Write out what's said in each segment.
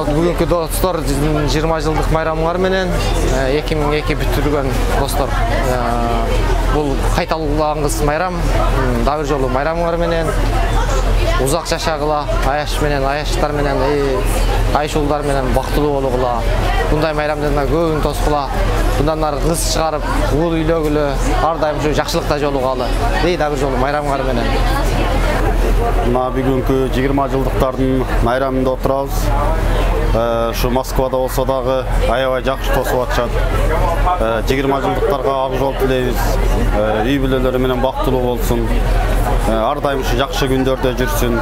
Бүгүнкү достор 20 жылдык майрамыңар менен 2002 бүтүргөн достор. Бул кайталангыс майрам, дагы бир жолу майрамыңар менен узак жашагыла, аяш менен, аяштар менен, айшуулдар менен бактылуу болгула. Bunday майрамдарда көбүн тоскула. Bundan ары кыз чыгарып, уул үйлөгүлө, ар дайым ушу жакшылыкта жолугалы. Дагы бир жолу майрамыңар менен. Бүгүнкү 20 жылдыктардын майрамында отурабыз. Şu Moskvada olsa dağı aябай жакшы тосуп атышат. 20 жылдыктарга ак жол тилейбиз. Үй бүлөлөрү менен бактылуу болсун. Ар дайым ушу жакшы күндөрдө жүрсүн.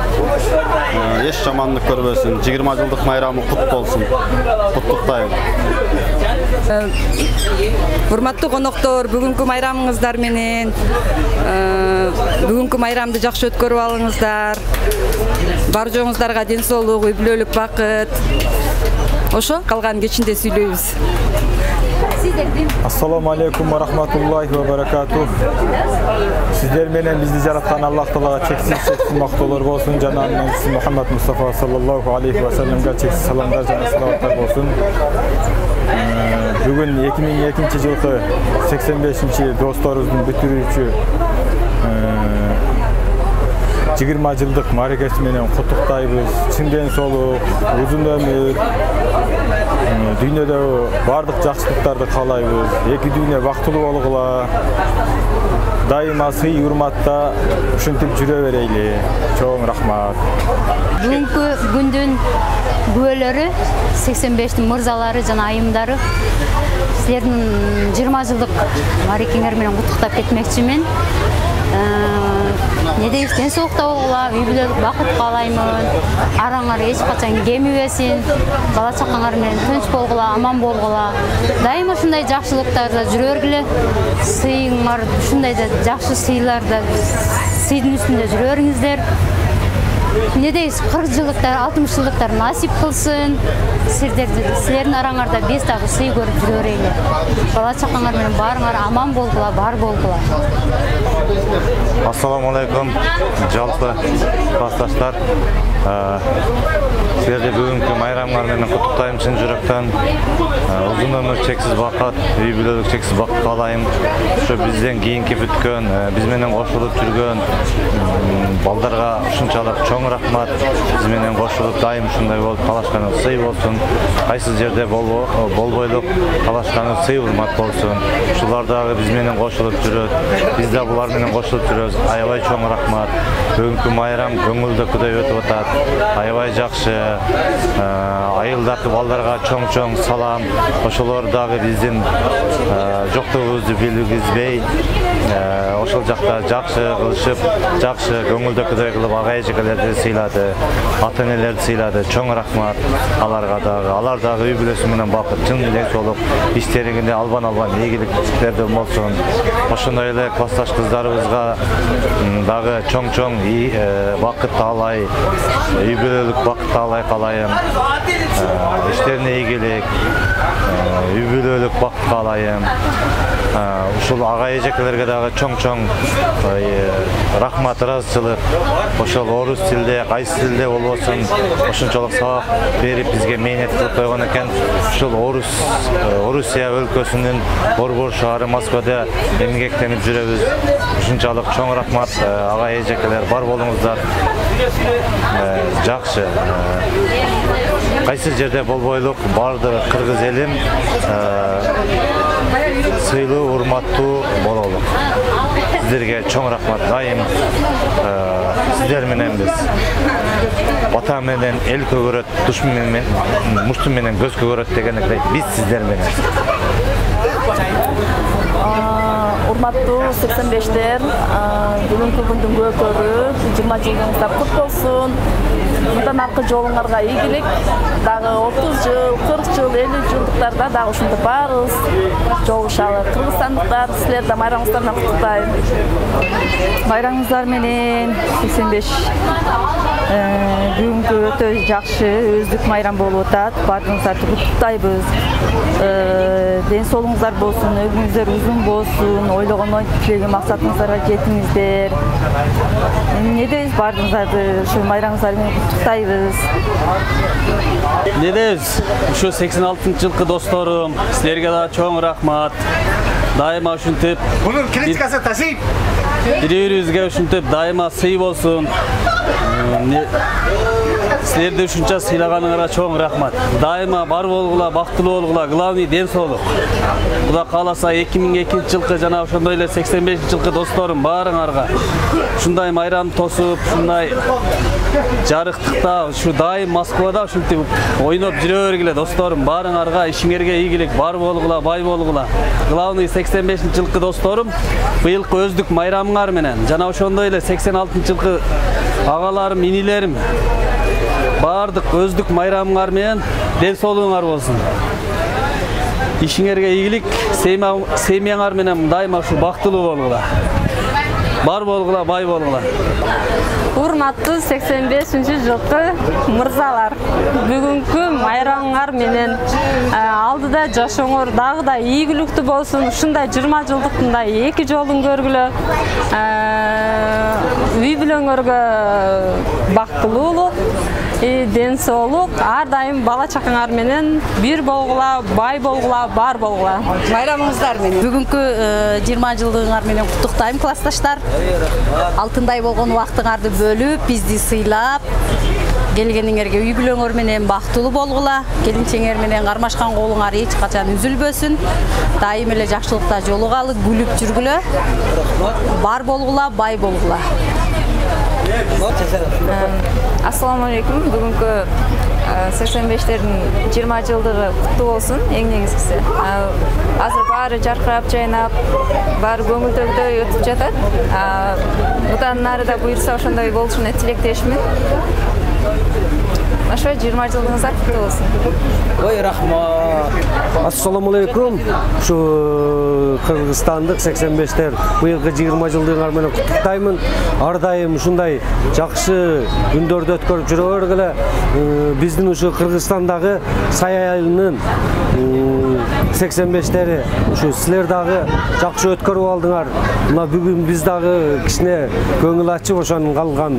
Эч жамандык көрбөсүн. 20 жылдык майрамы кут болсун. Куттуктайм. Урматтуу коноктор, бүгүнкү майрамыңыздар менен бүгүнкү майрамды жакшы өткөрүп алыңыздар. Бар жоңуздарга ден соолук, үй бүлөлүк бакыт. Ошо калган кечинде сүйлөйбүз. Assalamu alaikum wa rahmatullahi wa barakatuh. Sizler менен бизди жараткан Аллах Таалага чексиз мактоолор болсун. Жана Анабиси Мухаммад Мустафа саллаллаху алейхи ва салламга чексиз саламдар жана салаваттар болсун. Бүгүн 2002 жылкы 85-чи досторубуздун бүтүрүүчү 20 жылдык мааракеси менен куттуктайбыз. Чын ден соолук, узун өмүр, дүйнөдө бардык жакшылыктарды каалайбыз. Эки дүйнө бактылуу болгула. Дайыма сый урматта ушинтип жүрө берейли. Чоң рахмат. Бүгүнкү күндүн күбөлөрү 85-тин мырзалары жана айымдары силердин 20 жылдык мааракеңер менен куттуктап кетмекчимин. Не дейбиз, ден соолукта болгула, үй бүлөлүк бакыт каалаймын. Араңар эч качан кемибесин, бала чакаңар менен тынч болгула, аман болгула. Дайыма ушундай жакшылыктарда жүрө бергиле. Сыйыңар ушундай да жакшы сыйларда, сыйдын үстүндө жүрө бериңиздер. Не дейбиз, 40 жылдыктар, 60 жылдыктар насип кылсын. Силердин араңарда 5 дагы сый көрүп жүрө берели. Бала чакаңар менен баарыңар аман болгула, бар болгула. Assalamu alaikum, жалпы классташтар. Силерди бүгүнкү майрамыңар менен куттуктайм чын жүрөктөн. Узун өмүр, чексиз бакыт, үй бүлөлүк чексиз бакыт каалайм. Ушу бизден кийинки бүткөн, биз менен кошулуп жүргөн балдарга ушунчалык чоң рахмат. Биз менен кошулуп дайым ушундай болуп калышканыңыз сый болсун. Кайсы жерде болбойлук калышканыңыз сый урмат болсун. Ушулар дагы биз менен кошулуп жүрөт. Биз да булар менен кошулуп жүрөбүз. Аябай чоң рахмат. Бүгүнкү майрам көңүлдүкүдөй өтүп атат. Аябай жакшы. Айылдагы балдарга чоң салам. Ошолор дагы биздин жоктугубузду билгизбей, ошол жакта жакшы кылышып, жакшы көңүлдүкүдөй кылып ага эжекелерди сыйлады, ата энелерди сыйлады. Чоң рахмат аларга дагы. Алар дагы үй бүлөсү менен бакыт, чын ден соолук, иштериңде албан ийгиликтерден болсун. Ошондой эле классташ кыздарыбызга дагы чоң бакыт таалай, үй бүлөлүк бакыт таалай каалайм. Иштерине ийгилик, үй бүлөлүк бакыт каалайм. Ушул ага эжекелерге дагы чоң рахмат, ыраазычылык. Ошол орус тилде, кайсы тилде болбосун, ошончолук сабак берип бизге мээнет кылып койгон экен. Ушул Орусия өлкөсүнүн Борбор шаары Москвада эмгектенип жүрөбүз. Ушунчалык чоң рахмат, ага эжекелер бар болуңуздар. Жакшы. Кайсы жерде болбойлук бардыгы кыргыз элим сыйлуу, урматтуу бололук. Сиздерге чоң рахмат. Дайым сиздер менен биз. Ата менен эл көгөрөт, мушту менен көз көгөрөт дегендей биз сиздер менен. Урматтуу 85-тер, бүгүнкү күндүн күбөлөрү 20 жылыңыздар кут болсун. Мындан аркы жолуңарга ийгилик. Дагы 30 жыл, 40 жыл, 50 жылдыктарда дагы ушундай баарыбыз жолугушалы. Кыргызстандыктар, силер да майрамыңыздар менен куттуктайм. Майрамыңыздар менен 85 бүгүнкү өтө жакшы өздүк майрам болуп атат. Баарыңыздарды куттуктайбыз. Ден соолугуңуздар болсун, өмүрүңүздөр узун болсун, ойлогон тилеген максатыңыздарга жетиңиздер. Не дейбиз, баарыңыздарды ушу майрамыңыздар менен куттуктайбыз. Ne deymiz? Şu 86-жылкы dostlarım, sizlerge da çoğun rahmat. Daima ушинтип. Bunun kritikası tasip. Birbiribizге ушинтип daima сый болсун. Sizlerде ушунча сыйлаганыңарга чоң рахмат. Daima бар болгула, бактылуу болгула, главный ден соолук. Кудай кааласа 2002-жылкы жана ошондой эле 85-жылкы досторум баарыңарга ушундай майрам тосуп, ушундай жарыктыкта, ушу дайым Москвада ушинтип ойноп жүрө бергиле досторум баарыңарга, ишиңерге ийгилик, бар болгула, бай болгула. Главный 85-жылкы досторум быйылкы өздүк майрамыңар менен жана ошондой эле 86-жылкы агаларым, инилерим бардык өздүк майрамыңар менен ден соолугуңар болсун. Ишиңерге ийгилик, семьяңар менен дайыма ушу бактылуу болгула. Бар болгула, бай болгула. Урматтуу 85-жылкы мырзалар, бүгүнкү майрамыңар менен алдыда жашооңор дагы да ийгиликтүү болсун. Ушундай 20 жылдыктында эки жолун көргүлө. Үй бүлөңөргө бактылуулук, ден соолук, ар дайым бала чакаңар менен бир болгула, бай болгула, бар болгула. Майрамыңыздар менен. Бүгүнкү 20 жылдыгыңар менен куттуктайм, классташтар. Алтындай болгон убактыңарды бөлүп, бизди сыйлап, келгениңерге үй бүлөңөр менен бактылуу болгула, келинчеңер менен кармашкан колуңар эч качан үзүлбөсүн. Дайым эле жакшылыкта жолугалы, күлүп жүргүлө. Бар болгула, бай болгула. Assalamu alaikum. Бүгүнкү 85-тердин 20 жылдыгы куттуу болсун. Эң негизгиси. Азыр баары жаркырап, жайнап, баары көңүлдөгдөй өтүп жатат. Мындан нары да буйрса ошондой болушуна тилектешмин. Ошо 20 жылдыгыңыздар куттуу болсун. Ой, рахмат. Ассаламу алейкум. Ушу Кыргызстандык 85-тер быйылкы 20 жылдыгыңар менен куттуктаймын. Ар дайым ушундай жакшы күндөрдү өткөрүп жүрө бергиле. Биздин ушу Кыргызстандагы Сай айылынын 85-тери ушу силер дагы жакшы өткөрүп алдыңар. Мына бүгүн биз дагы кичине көңүл ачып ошонун калган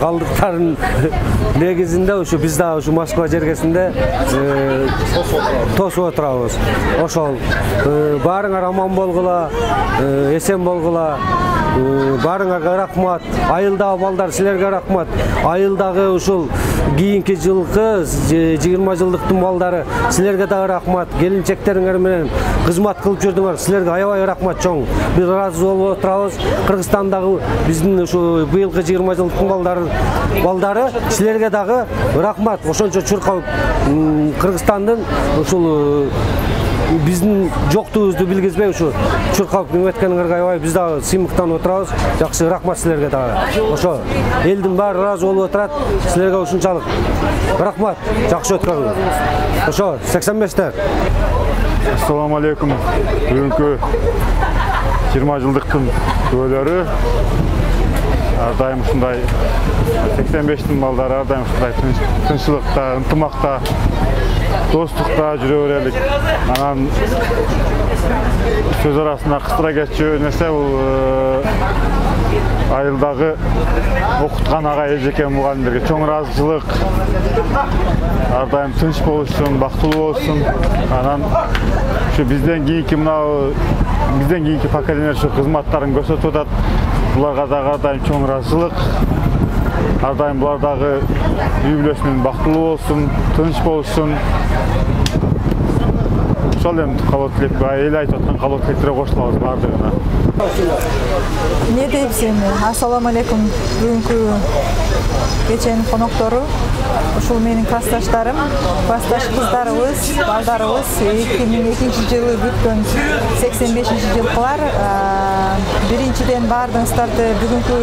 калдыктарын негизинде ушу биз да ушу Москва жергесинде тосуп отурабыз. Ошол баарыңар аман болгула, эсен болгула. Баарыңарга рахмат. Айылдагы балдар силерге рахмат. Айылдагы ушул кийинки жылкы 20 жылдыктын балдары силерге дагы рахмат. Келинчектериңер менен кызмат кылып жүрдүңөр. Силерге аябай рахмат чоң. Бир ыраазы болуп отурабыз. Кыргызстандагы биздин ушу быйылкы 20 жылдыктын балдары силерге дагы рахмат. Ошончо чуркап Кыргызстандын ушул биздин жоктугубузду билгизбей ушу чуркап өткениңерге аябай биз дагы сыймыктанып отурабыз. Жакшы рахмат силерге дагы. Ошо элдин баары ыраазы болуп отурат. Силерге ушунчалык рахмат. Жакшы өткөрүңүз. Ошо 85-тер. Ассаламу алейкум. Бүгүнкү 20 жылдыктын күбөлөрү ар дайым ушундай 85-тин балдары ар дайым ушундай тынччылыкта, ынтымакта, достукта жүрө берелик. Анан сөз арасында кыстыра кетчү нерсе бул айылдагы окуткан ага эжеке мугалимдерге чоң ыраазычылык. Ар дайым тынч болушун, бактылуу болсун. Анан ушу бизден кийинки поколение ушу кызматтарын көрсөтүп атат. Буларга дагы ар дайым чоң ыраазычылык. Ар дайым булар дагы үй бүлөсү менен бактылуу болсун, тынч болушун. Ошол эми калоо тилек, эл айтып аткан калоо тилектерге кошулабыз баардыгына. Не дейбиз эми? Ассаламу алейкум. Бүгүнкү кеченин коноктору ушул менин классташтарым, классташ кыздарыбыз, балдарыбыз 2002-жылы бүткөн 85-жылкылар. Биринчиден баардыгыңыздарды бүгүнкү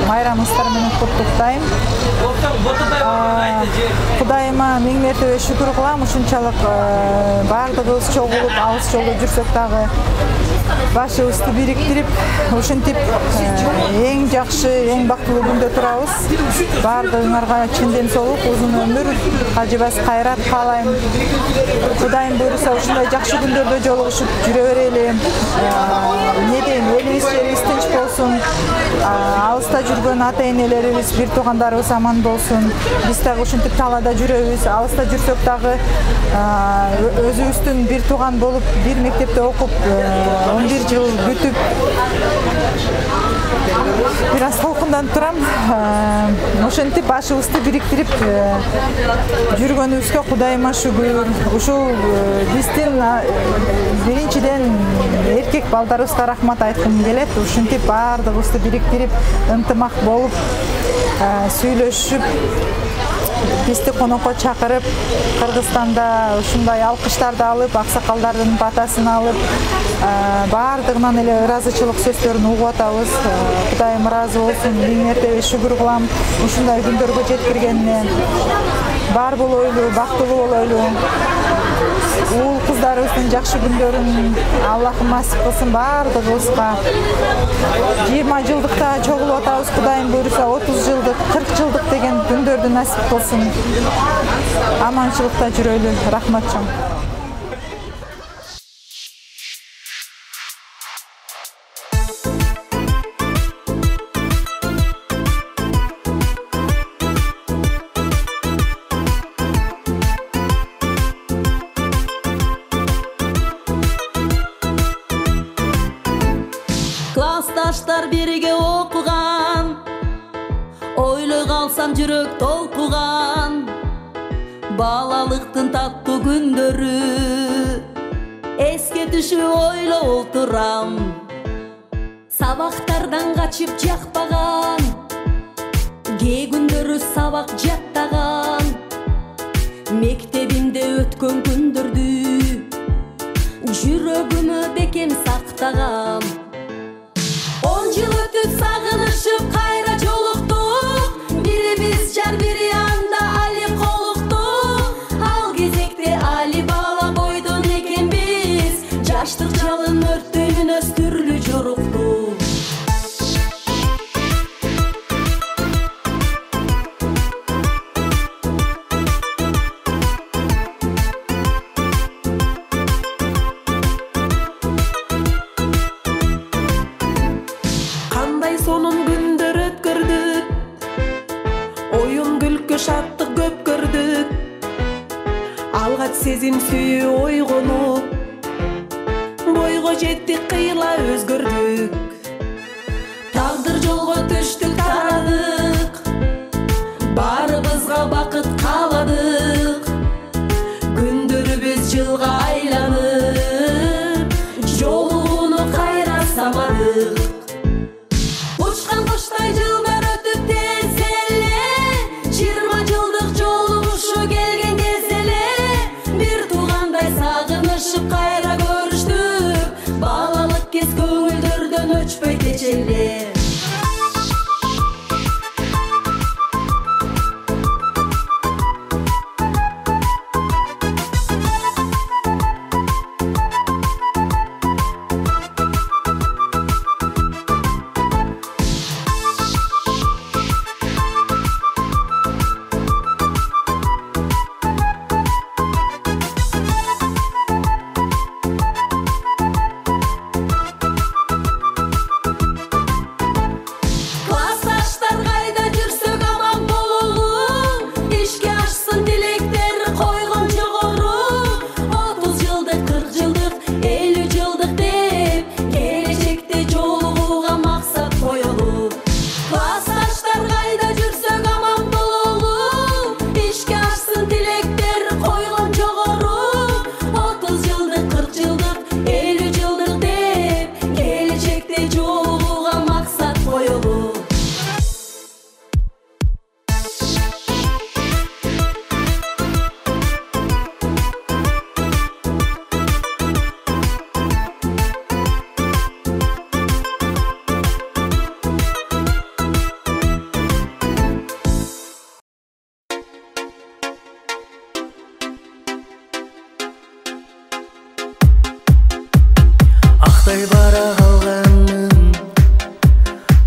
майрамыңыздар менен куттуктайм. Кудайым Кудайыма миң мертебе шүкүр кылам, ушунчалык баардыгыбыз чогулуп, алыс жолдо жүрсөк дагы башыбызды бириктирип, ушинтип эң жакшы, эң бактылуу күндө турабыз. Баардыгыңарга чын ден соолук, узун өмүр, кажыбас кайрат каалайм. Кудайым буйруса ушундай жакшы күндөрдө жолугушуп жүрө берели. Не дейм, элибиз жерибиз тынч болсун. Алыста жүргөн ата-энелерибиз, бир туугандарыбыз аман болсун. Биз дагы ушинтип талаада жүрөбүз. Алыста жүрсөк дагы өзүбүздүн бир тууган болуп, бир мектепте окуп, 11 жыл күтүп бир аз толкунданып турам. Ошентип башыбызды бириктирип жүргөнүбүзгө Кудайыма шүгүр. Ушул биздин биринчиден эркек балдарыбызга рахмат айткым келет. Ушинтип баардыгыбызды бириктирип, ынтымак болуп, сүйлөшүп, бизди конокко чакырып, Кыргызстанда ушундай алкыштарды алып, аксакалдардын батасын алып, баардыгынан эле ыраазычылык сөздөрүн угуп атабыз. Кудайым ыраазы болсун, миң мертебе шүгүр кылам ушундай күндөргө жеткиргенине. Бар болойлу, бактылуу болойлу. Уул кыздарыбыздын жакшы күндөрүн Аллахым насип кылсын баардыгыбызга. 20 жылдыкта чогулуп атабыз, Кудайым буйруса 30 жылдык, 40 жылдык деген күндөрдү насип кылсын. Аманчылыкта жүрөлү. Рахмат чоң. Классташтар бирге окуган, ойлой калсам жүрөк толкуган, балалыктын таттуу күндөрү эске түшүп ойлоп отурам. Сабактардан качып жакпаган, кээ күндөрү сабак жаттаган, мектебимде өткөн күндөрдү жүрөгүмө бекем сактагам. 10 жыл өтүп сагынышып кайра жолуктук, бирибиз жар бири анда али колуктук. Ал кезекте али бала бойдон экенбиз, жаштык жалын өрттөнүнөз түрлүү жоруктук. Сонун күндөр өткөрдүк, оюн күлкү шаттык көп көрдүк. Алгач сезим сүйүү ойгонуп, бойго жеттик, кыйла өзгөрдүк. Тагдыр жолго түштүк, тарадык, баарыбызга бакыт кааладык. Күндөрүбүз жылга айланып, жолугууну кайра самадык. Куштай жылдар өтүп тез эле, 20 жылдык жолугушу келген кез эле, бир туугандай сагынышып кайра көрүштүк. Балалык кез көңүлдөрдөн өчпөй кечеле. Кандай бара қалғаным,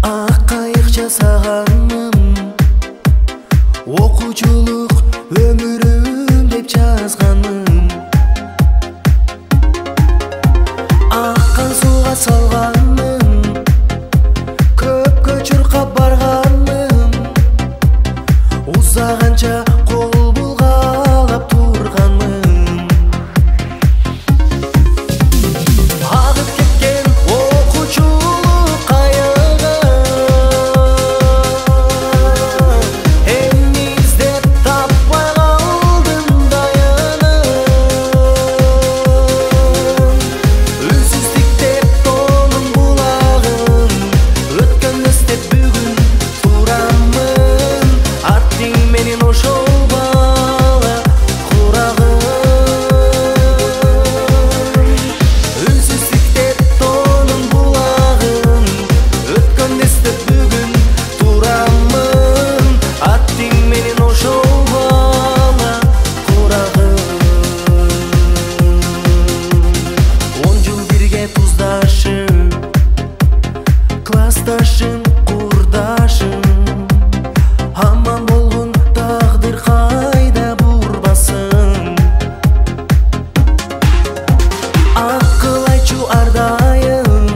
ақ қайық жасағаным, оқучылық өмірім деп жазғаным, аққан суға салғаным, көпке чұрқап барғаным, ұзағанша қол бұлғалап тұрғаным. Ағып кеткен оқучылық қайығы, емін іздеп таппай қалдым дайыным. Үнсіздік деп тоным бұлағым, өткен іздеп бүгін тұрамын. Аттың менен ошол бала құрағым. Үнсіздік деп тоным бұлағым, өткен іздеп бүгін тұрамын. Аттың менен ошол бала құрағым. 10 жыл бірге туздашым, классташым, құрдашым, аман болғын тағдыр қайда бұрбасын. Ақыл айтчу ардайым,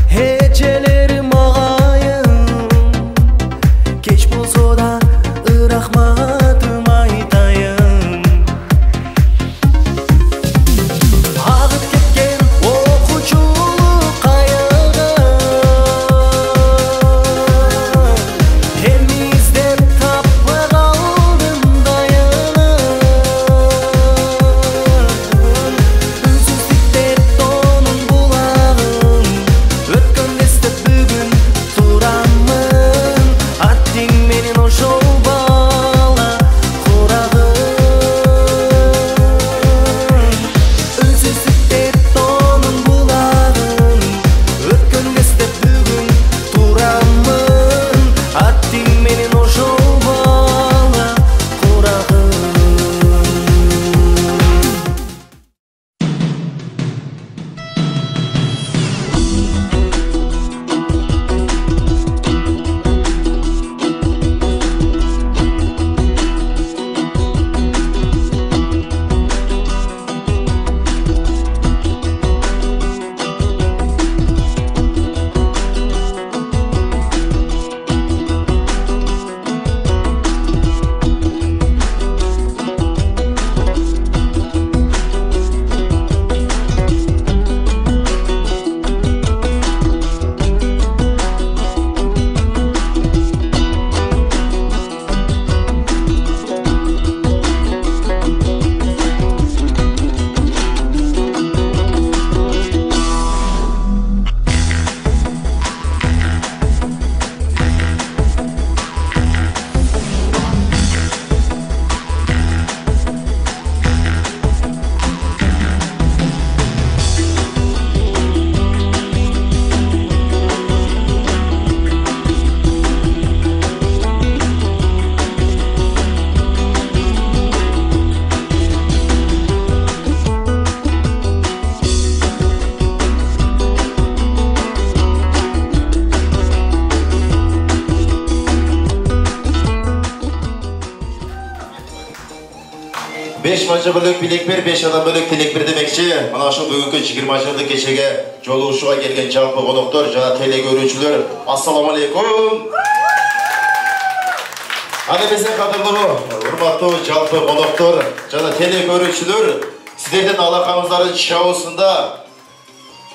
ечелерім ағайым, кеш болса да рахматым айтайын. Ағып кеткен оқучылық қайығы, емін іздеп таппай қалдым дайыным. Үнсіздік деп тоным бұлағым, өткен іздеп бүгін тұрамын. Аттың менен ошол бала құрағым. Үнсіздік деп тоным бұлағым, өткен іздеп бүгін тұрамын. Аттың менен ошол бала құрағым. Beş maçı bölük bilek bir, 5 adam bölük tilek bir demekçi. Mana şu bugünkü 20 жылдық кешеге жолугушуга келген жалпы коноктор жана теле көрүүчүлөр, ассаламу алейкум. Аны биздин кадырлуу, урматтуу жалпы коноктор жана теле көрүүчүлөр, сиздердин алакаңыздардын чабуусунда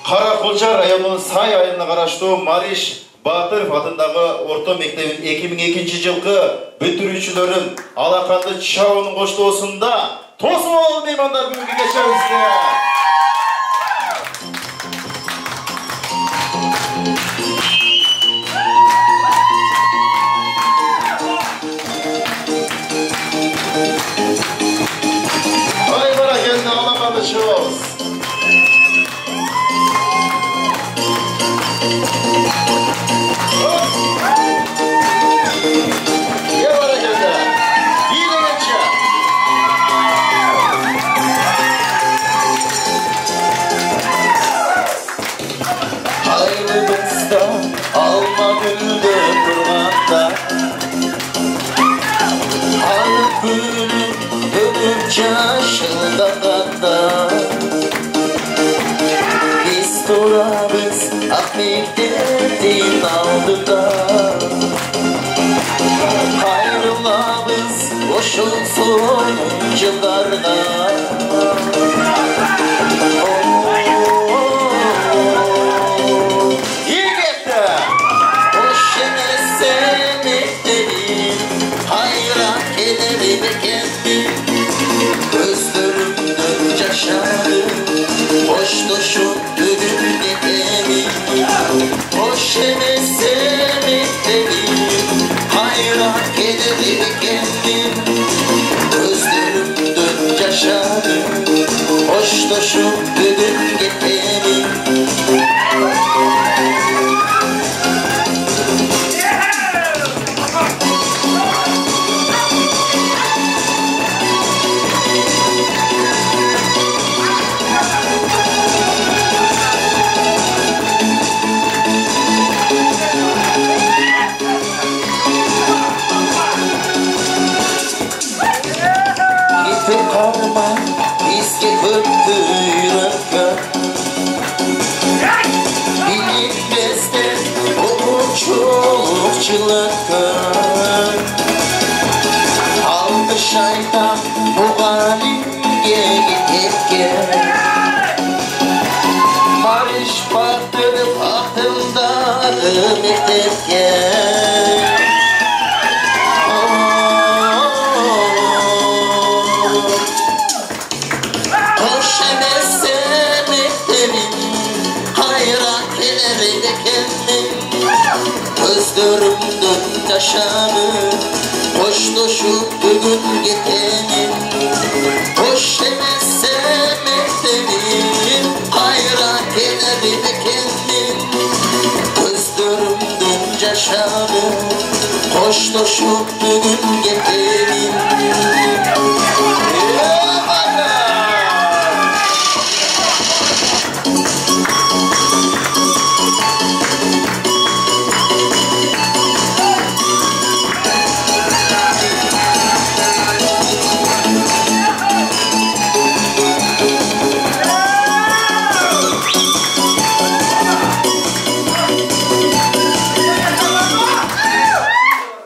Кара Кулча районунун Сай айылына караштуу Мариш Батыров атындагы орто мектебин 2002 жылкы бүтүрүүчүлөрүн алаканды чабуунун коштоосунда тосуп алган меймандар бүгүнкү кечебизде. Ай баракелде алаканды чабабыз. Ölüp yaşıldananda Biz durarız Ahmet'in aldıda Hayrılabız Koşulsun yıllarda Gözlerimden yaşadı Hoş doşum bugün gidemi Hoş emesemi dedim Hayran ederim kendim Gözlerimden yaşadı Hoş doşum bugün gidemi Karma bizge öptü yürekler Bilinmezden olur çocukçılıklar Aldı şeytan bu halimge gitken Barış baktırıp aklımdağı mektepken Gözlerimden yaşanı Hoş doşup bugün gitenim Hoş demezsem eklenim Hayran ederim kendim Gözlerimden yaşanı Hoş doşup bugün gitenim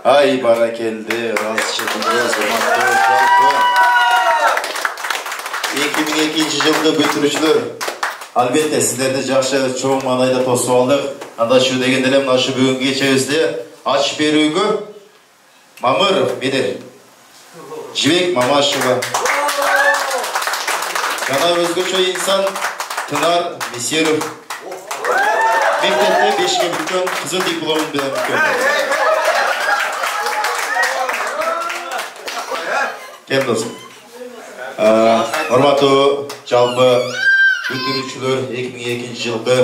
Ay barakeldi, razışıldınız, Urmatlı Жалпы 2002 жылғы бүтүрүүчүлөр. Албетте сиздерди жакшы чоң маанайда тосуп алдык. Анда şu дегенде эле мына бүгүнкү кечебизде ачып берүүгө Мамыров Медер, Жибек Мамашева, жана өзгөчө инсан Тынар Месеров. Мектепте 5ге бүткөн, кызыл диплом менен бүткөн. Кем досым? Урматтуу жалпы бүтүрүүчүлөр 2002 жылкы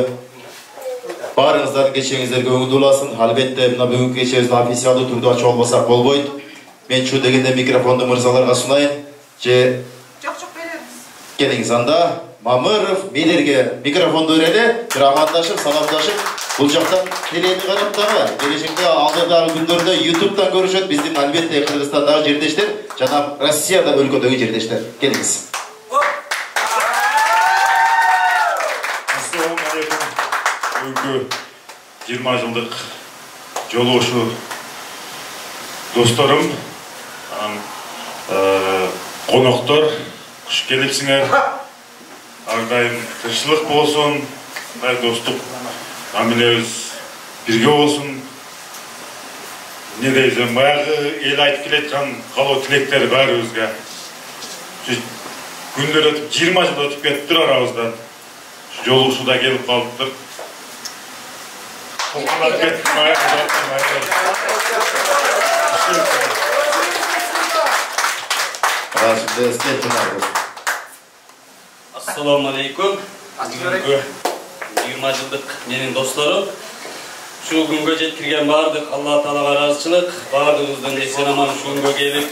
баарыңыздардын кечеңиздерге көңүл уласын. Албетте мына бүгүнкү кечебизди официалдуу түрдө ачып албасак болбойт. Мен чу дегенде микрофонду мырзаларга сунайын. Же келиңиз анда Мамыров Медерге микрофонду берели, бир амандашып, саламдашып, бул жактан телени карап дагы келечекте алдыдагы күндөрдө YouTube'дан көрүшөт биздин албетте Кыргызстандагы жердештер жана Россияда өлкөдөгү жердештер. Келиңиz. Ассаламу алейкум. Бүгүнкү 20 жылдык жолугушу досторум, коноктор, куш келипсиңер. Ардайым тынччылык болсун, достук мамилебиз бирге болсун. Не дейсиң, баягы эл айтып келаткан калоо тилектер баарыбызга. Күндөр өтүп 20 жыл өтүп кетиптир арабыздан. Жолугушуда келип калыптыр. Ассаламу алейкум. Бүгүнкү 20 жылдык менин досторум. Şu günge жеткирген бардык Алла Таалага ыраазычылык, бардыгыбыздын эсен аман ушул күнгө келип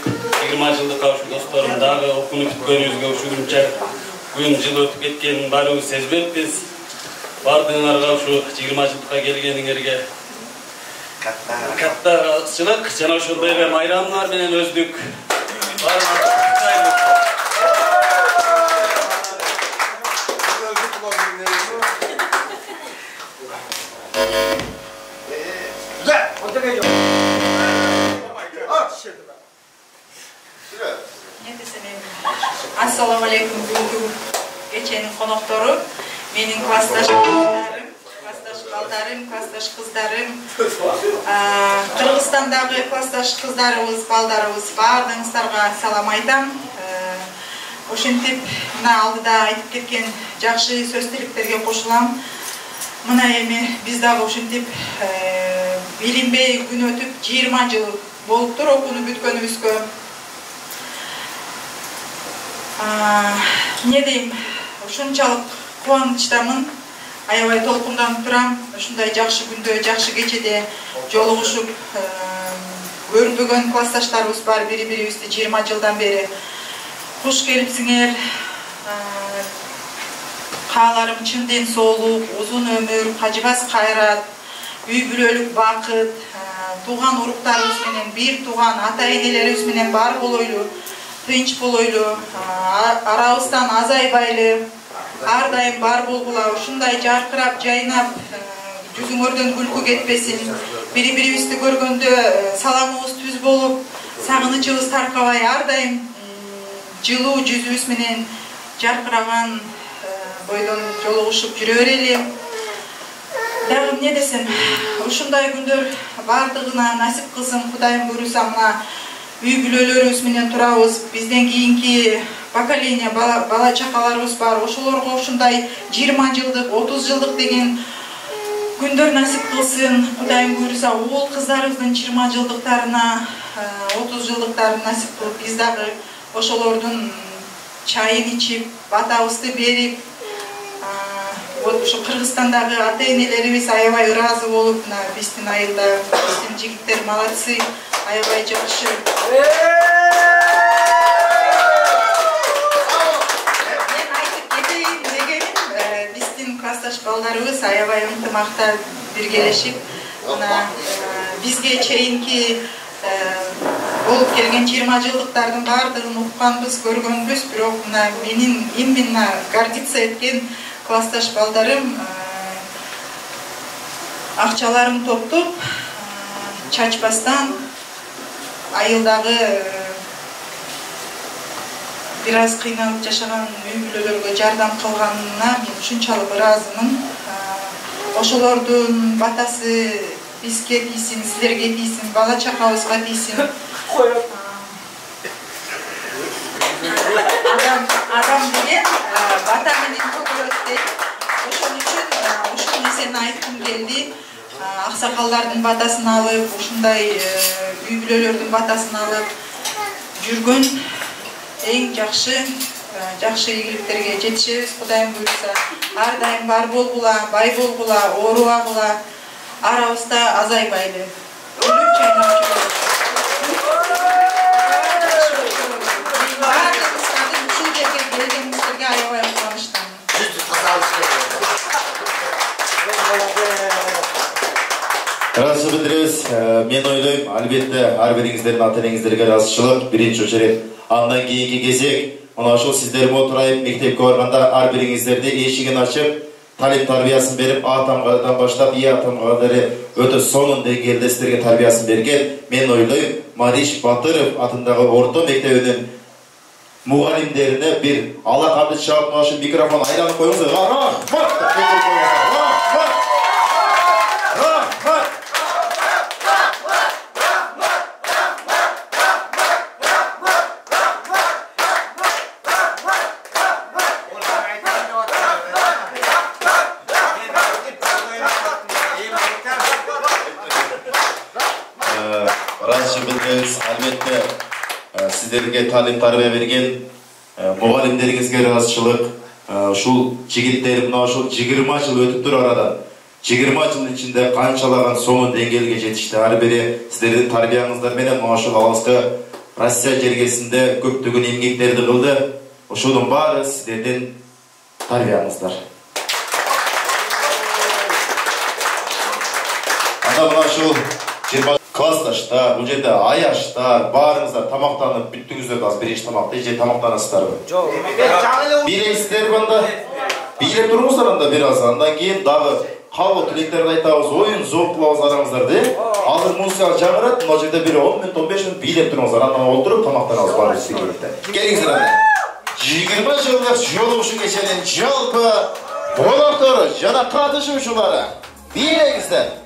20 жылдыкка ушул досторум дагы окунуп бүткөнүбүзгө ушунча күн жыл өтүп кеткенин баарыбыз сезбеппиз. Бардыгыңарга ушу 20 жылдыкка келгениңерге катта ыраазычылык жана ошондой эле майрамыңар менен өздүк Assalamu alaikum бүгүнкү кеченин коноктору, менин классташым, классташ балдарым, классташ кыздарым, Кыргызстандагы классташ кыздарыбыз, балдарыбыз баардыгыңыздарга салам айтам. Ошентип, мына алдыда айтып кеткен жакшы сөз тиликтерге кошулам. Мына эми биз дагы ошентип билинбей күн өтүп 20 жыл болуптур окууну бүткөнүбүзгө. Не дейм, ушунчалык кубанычтамын, аябай толкунданып турам. Ушундай жакшы күндө, жакшы кечеде жолугушуп көрбөгөн классташтарыбыз бар, бири-бирибизди 20 жылдан бери. Куш келипсиңер. Кааларым чын ден соолук, узун өмүр, кажыбас кайрат, үй бүлөлүк бакыт, тууган уруктарыбыз менен, бир тууган ата-энелерибиз менен бар болойлу, тынч болойлу, арабыздан азайбайлы, ар дайым бар болгула, ушундай жаркырап, жайнап, жүзүңөрдөн күлкү кетпесин, бири-бирибизди көргөндө саламыбыз түз болуп, сагынычыбыз таркабай, ар дайым жылуу жүзүбүз менен жаркыраган бойдон жолугушуп жүрө берели. Дагы эмне десем, ушундай күндөр бардыгына насип кылсын, Кудайым буйруса, мына үй бүлөлөрүбүз менен турабыз, бизден кийинки поколение бала чакаларыбыз бар, ошолорго ушундай 20 жылдык, 30 жылдык деген күндөр насип кылсын. Кудайым буйруса, уул кыздарыбыздын 20 жылдыктарына, 30 жылдыктарын насип кылып, биз дагы ошолордун чайын ичип, батабызды берип, ушу Кыргызстандагы ата-энелерибиз аябай ыраазы болуп, мына биздин айылда биздин жигиттер молодцы, аябай жакшы. Мен айтып кетейин дегеним, биздин классташ балдарыбыз аябай ынтымакта биргелешип, мына бизге чейинки болуп келген 20 жылдыктардын баардыгын укканбыз, көргөнбүз, бирок мына менин именно гордиться эткен классташ балдарым акчаларын топтоп, чачпастан айылдагы бир аз кыйналып жашаган үй бүлөлөргө жардам кылганына мен ушунчалык ыраазымын. Ошолордун батасы бизге тийсин, силерге тийсин, бала чакабызга тийсин. Адам деген бата менен төгүлөт дейт. Ошон үчүн ушул нерсени айткым келди. Аксакалдардын батасын алып, ушундай үй бүлөлөрдүн батасын алып жүргөн эң жакшы ийгиликтерге жетишебиз. Кудайым буйруса, ар дайым бар болгула, бай болгула, оорубагыла, арабызда азайбайлы. Өлүп чайнап жүрөлү. Баардыгыбыздын ушул жерге келгениңиздерге аябай кубанычтамын. Ыраазычылык билдиребиз. Мен ойлойм, албетте ар бириңиздердин ата-энеңиздерге ыраазычылык биринчи очередь. Андан кийинки кезек, мына ушул сиздер отурайып мектепке барганда ар бириңиздерди эшигин ачып, талим тарбиясын берип, А тамгадан баштап И тамгага өтө сонун деңгээлде сиздерге тарбиясын берген. Мен ойлойм, Мариш Батыров атындагы орто мектебинин мугалимдерине бир алакамды чыгып, мына ушул микрофон айланып коюңуздар. Албетте сиздерге талим тарбия берген мугалимдериңизге ыраазычылык. Ушул жигиттер мына ушул 20 жыл өтүптүр арадан. 20 жыл ичинде канчалаган сонун деңгээлге жетишти. Ар бири сиздердин тарбияңыздар менен мына ушул алыскы Россия жергесинде көптөгөн эмгектерди кылды. Ошонун баары сиздердин тарбияңыздар. Анда мына ушул 20 Классташтар, бұл жерде аяштар, барыңыздар, тамақтанып, бүттіңіздер да бірінші тамақты, же тамақтанасыздар ма? Жоқ. Билейсіздер банда, билеп тұрыңыздар анда біраз, андан кейін дағы қалу тілектерді айтамыз, ойын зоқ қылауыз араңыздар де, алыр музыкалық жаңырат, мына жерде бір 10 минут, 15 минут билеп тұрыңыздар, андан отырып, тамақтанамыз бар үсті келікті. Келіңіздер анда. 20 жылдық жолаушы кешенің жалпы қонақтары жана қатысушылары билеңіздер.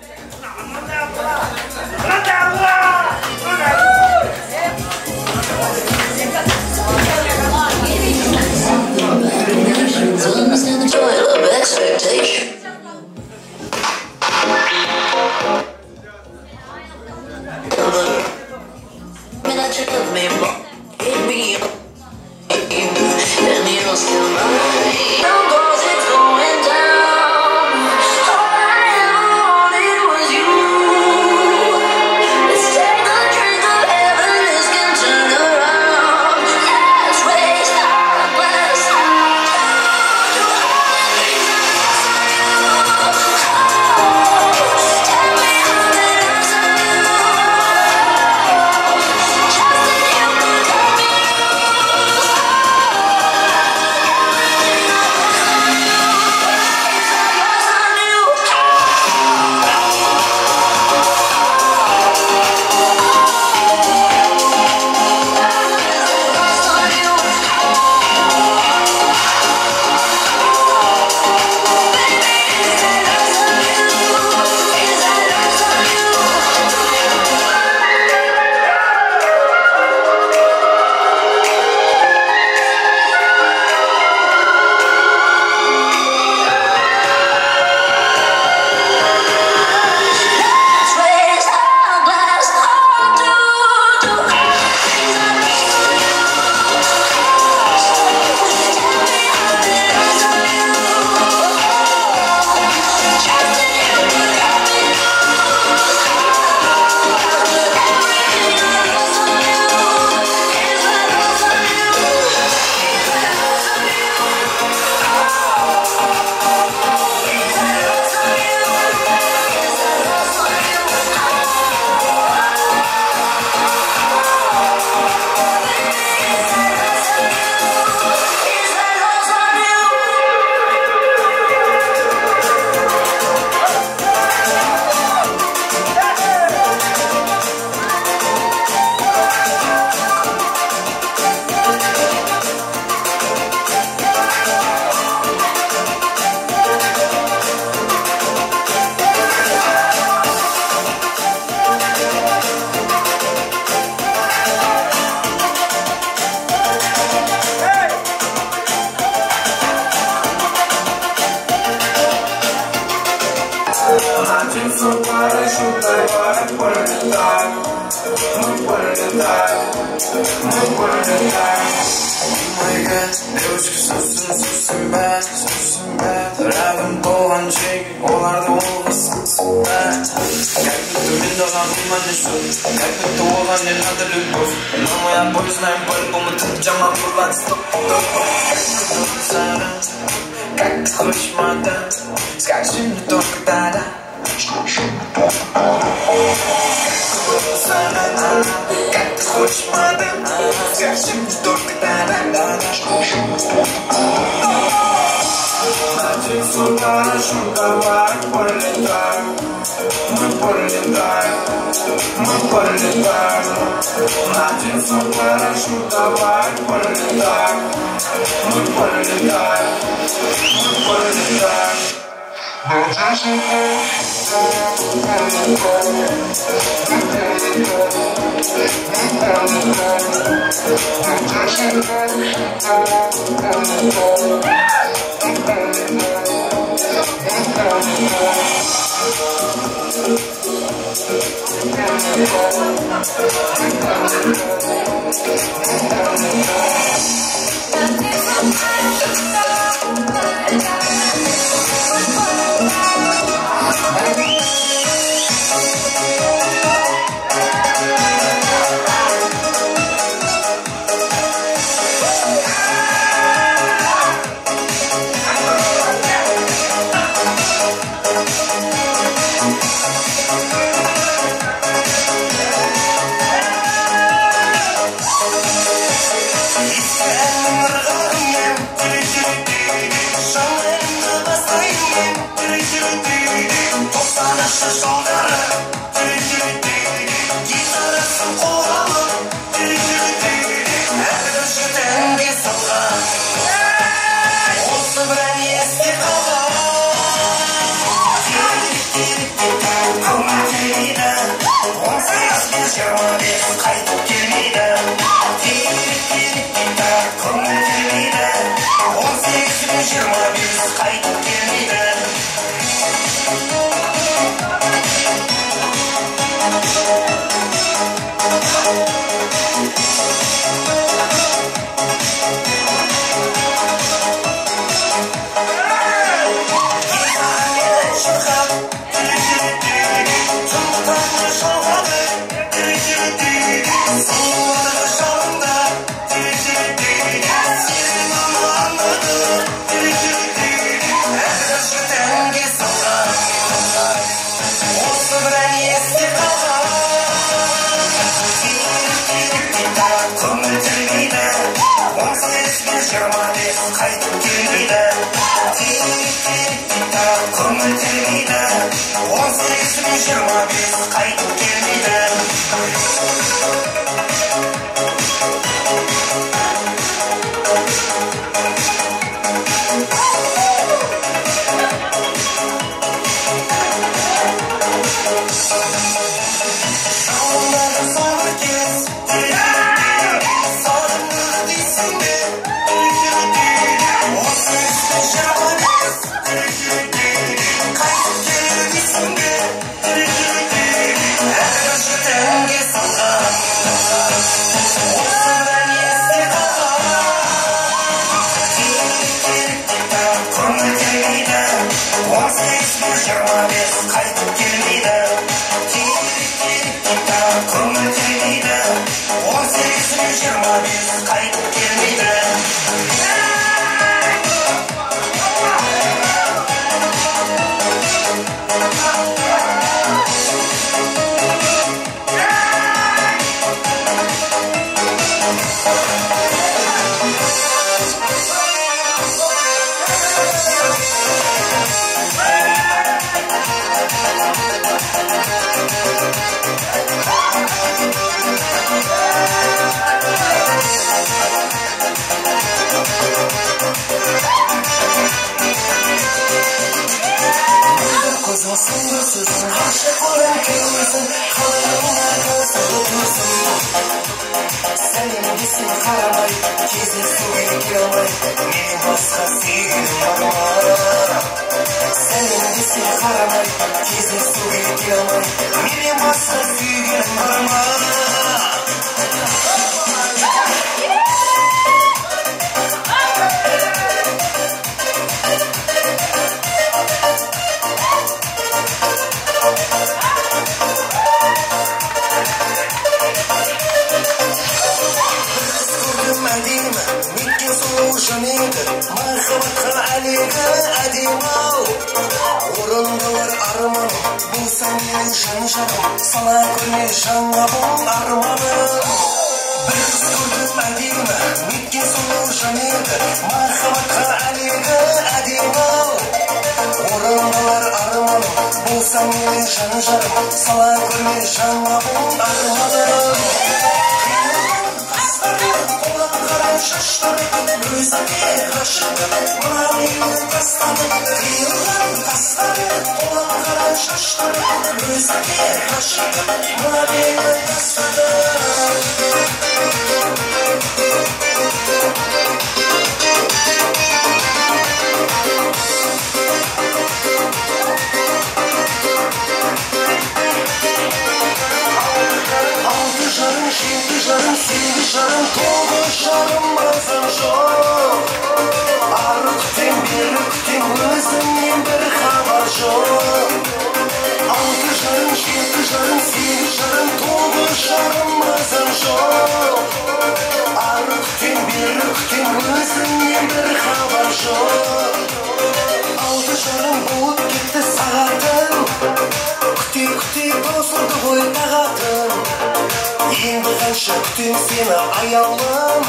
Енді қанша күтем сені аялым,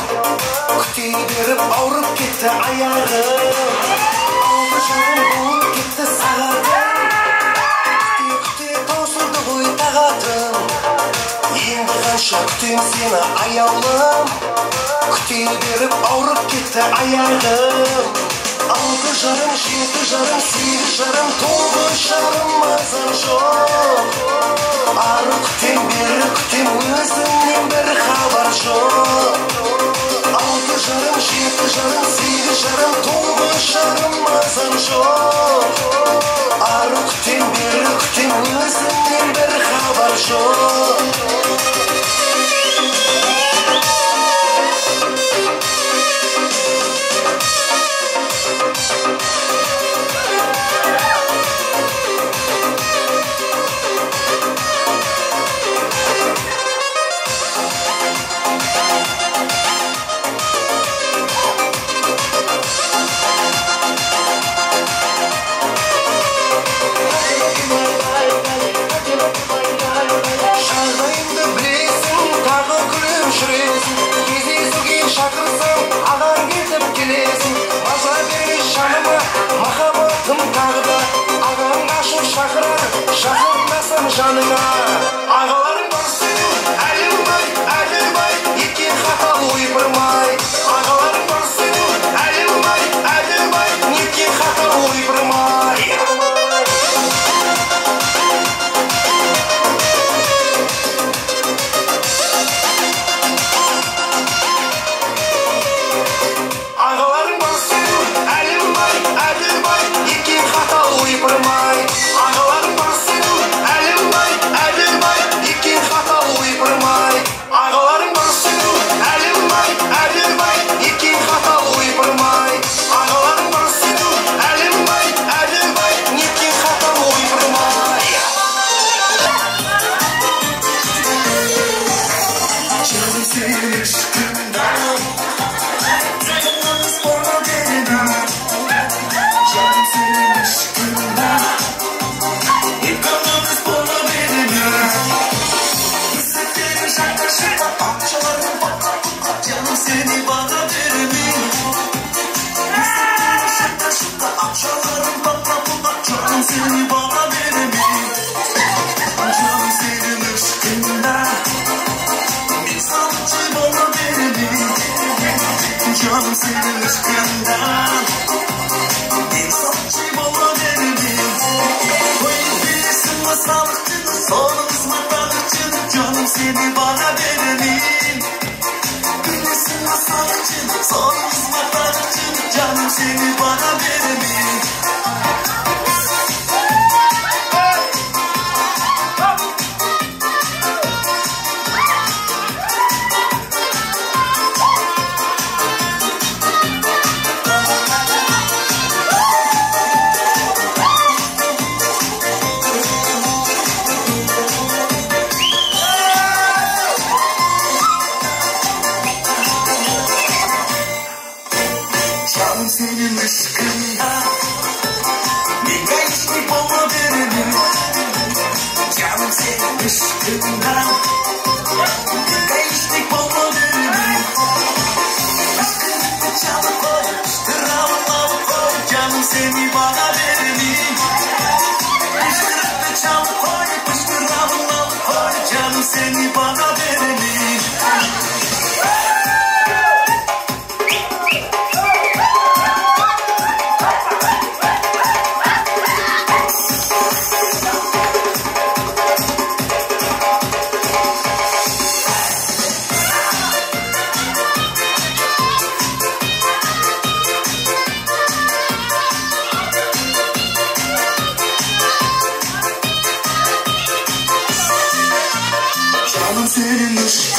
күтей беріп ауырып кетті аяғым. Алты жарым болып кетті сағатым, күте таусылды ғой тағатым. Енді қанша күтем сені аялым, күтей беріп ауырып кетті аяғым. Алты жарым, жеті жарым, сегіз жарым, тоғыз жарым мазам жоқ. Ары күтем, бері күтем, өзіңнен бір хабар жоқ. Алты жарым, жеті жарым, сегіз жарым, тоғыз жарым мазам жоқ. Ары күтем, бері күтем, өзіңнен бір хабар жоқ. Шақырсам, ағаң кетіп келесің, маза бермес жаныма, махаббатым тағы да. Ағаң ашып шақырар, шақырмасам жаныңа. Ағаларың бар сенің, әлімбай, әлімбай, еткен хата ойпырмай. Ағаларың бар сенің, әлімбай, әлімбай, еткен хата ойпырмай. Ағаларың бар сенің, әлімбай, әлімбай, еткен хата ойпырмай. Ағаларың бар сенің, әлімбай, әлімбай, еткен хата ойпырмай. Ағаларың бар сенің, әлімбай, әлімбай, еткен хата ойпырмай. Жаным сенің ішкімді, жанымыз бола береді. Жаным сенің ішкімді, екеуміз бола береді. Ісіктерің жаққа шыққа, ақшаларың баққа бұққа, жаным сені баға беремін. Ісіктерің жаққа шыққа, ақшаларың баққа бұққа, жаным сені баға беремін. Жаным сенің ішкімді, мен сағыншы бола беремін. Жаным сенің ішкімді, мен сағыншы бола беремін. Қойып бересің масалықтың, соныңыз маталықтың, жаным сені баға беремін. Бересің масалықтың, соныңыз маталықтың, жаным сені баға беремін. Canım senin aşkında, ben gençlik bola veririm. Canım senin aşkında, ben gençlik bola veririm. Aşkını çalıp koy, ıştıravla koy, canım seni bana veririm. Aşkını çalıp koy, ıştıravla koy, canım seni bana veririm. Canım senin aşkın.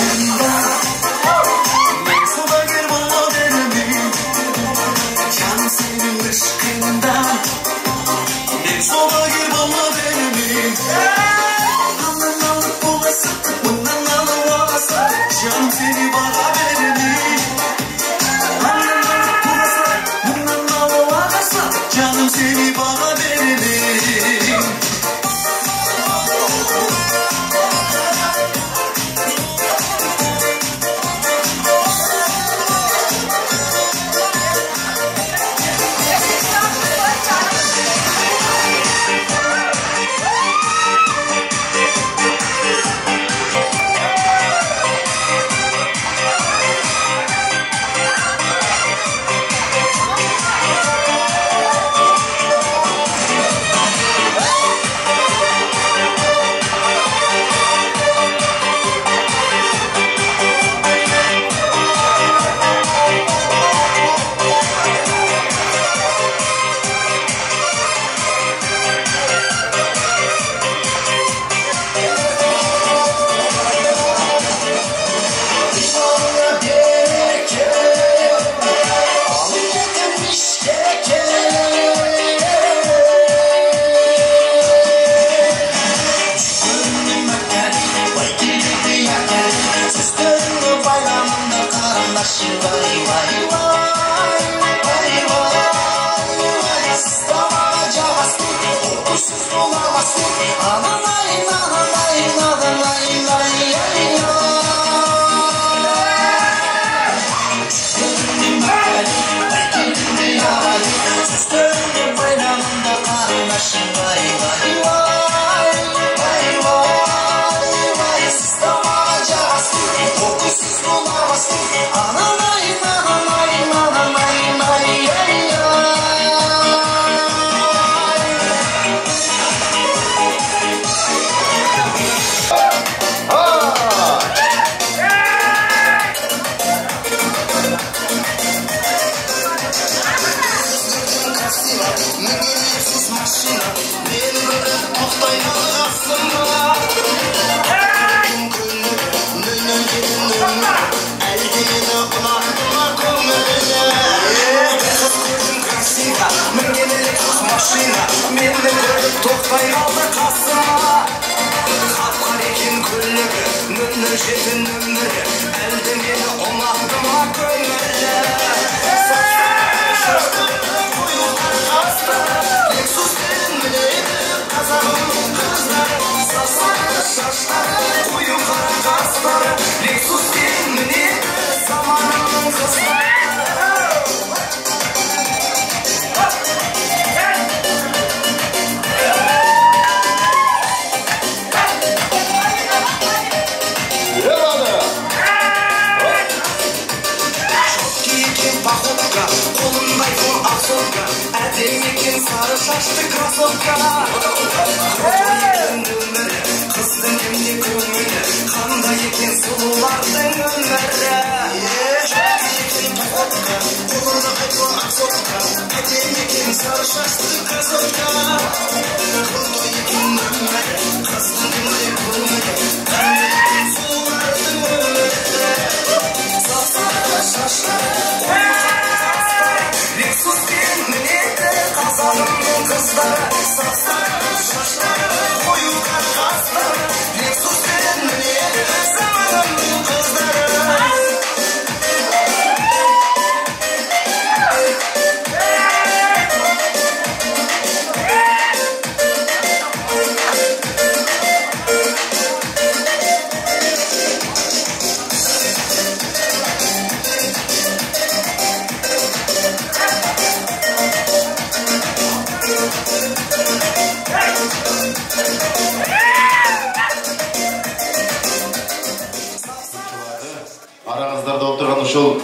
Aranızda oturan uşul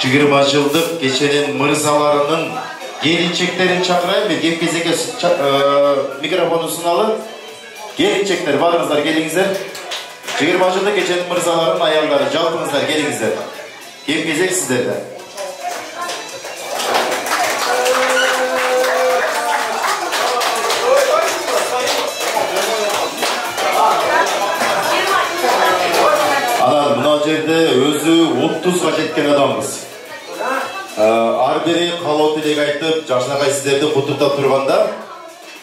20 жылдық кеченин мырзаларынын келинчектерин чакырайын бе? Кеп-кезекке микрофону суналып. Келинчектер, барыңыздар, келиңиздер. 20 жылдық кеченин мырзаларынын аялдары, жалпыңыздар, келиңиздер. Кеп-кезек сиздерде. жерде өзү 30га жеткен адамбыз. Ар бири калоо тилек айтып, жашнагай сиздерди куттуктап турганда,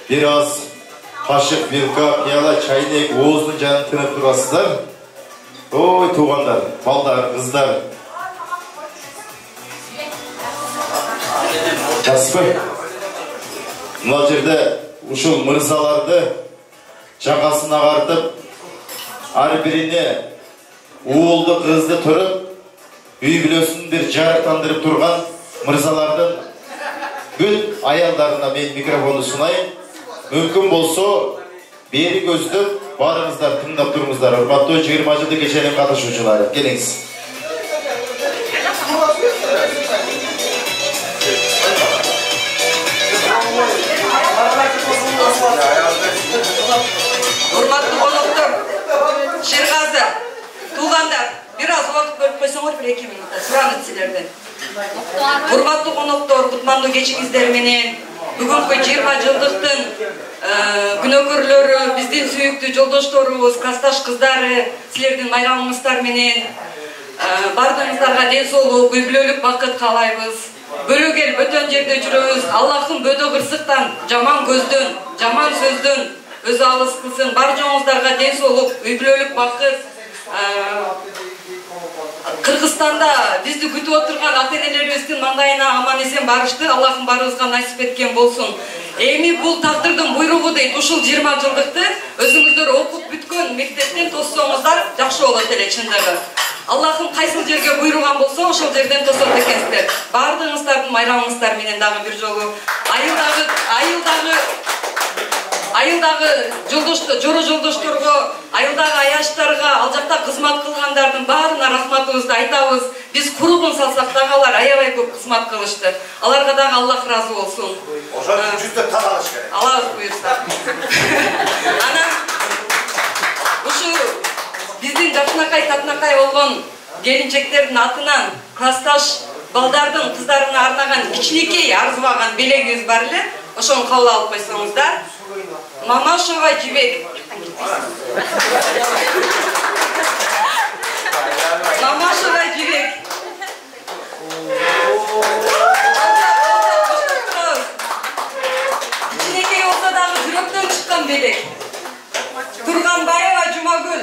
бир аз кашык, вилка, пияла, чайнек, оозунун жанын тынып турасыздар. Ой, туугандар, балдар, кыздар. Жаспы. Мына жерде ушул мырзаларды жакасын агартып, ар бирине уолды кызды тұрып, үй бүлөсүн бир жарыктандырып турган мырзалардын бүт аялдарына мен микрофону сунайын. Мүмкүн болсо, бери көздөп, барыңыздар, тыңдап туруңуздар. Урматтуу 20 жылдык кеченин катышуучулары, келиңиз. Урматтуу коноктор, Шергазы, туугандар, бир аз убакыт бөлүп койсоңор, 1-2 минутта суранат силерден. Урматтуу коноктор, кутмандуу кечиңиздер менен бүгүнкү 20 жылдыктын күнөөкөрлөрү, биздин сүйүктүү жолдошторубуз, классташ кыздары, силердин майрамыңыздар менен бардыгыңыздарга ден соолук, үй бүлөлүк бакыт каалайбыз. Бөлөгел бөтөн жерде жүрөбүз. Аллахтын бөдө кырсыктан, жаман көздөн, жаман сөздөн өзү алыс кылсын. Бар жоңуңуздарга ден соолук, үй бүлөлүк бакыт, Кыргызстанда бизди күтүп отурган ата-энелерибиздин маңдайына аман эсен барышты Аллахым баарыбызга насип эткен болсун. Эми бул тагдырдын буйругу дейт. Ушул 20 жылдыкты өзүңүздөр окуп бүткөн мектептен тоссоңуздар жакшы болот эле чындыгы. Аллахым кайсыл жерге буйруган болсо ошол жерден тосот экенсиздер. Баардыгыңыздардын майрамыңыздар менен дагы бир жолу айылдагы жоро жолдошторго, айылдагы аяштарга, ал жакта кызмат кылгандардын баарына рахматыбызды айтабыз. Биз курубун салсак дагы алар аябай көп кызмат кылышты. Аларга дагы Аллах разы болсун. Ошол жүздө тазалаш керек. Алабыз буйрса. Анан ушу биздин жакынакай татынакай болгон келинчектердин атынан классташ балдардын кыздарына арнаган кичинекей арзыбаган белегибиз бар эле. Ошону кабыл алып койсоңуздар. Мамашева Жибек. Мамашева Жибек. Кичинекей болсо дагы жүрөктөн чыккан белек. Турганбаева Жумагүл.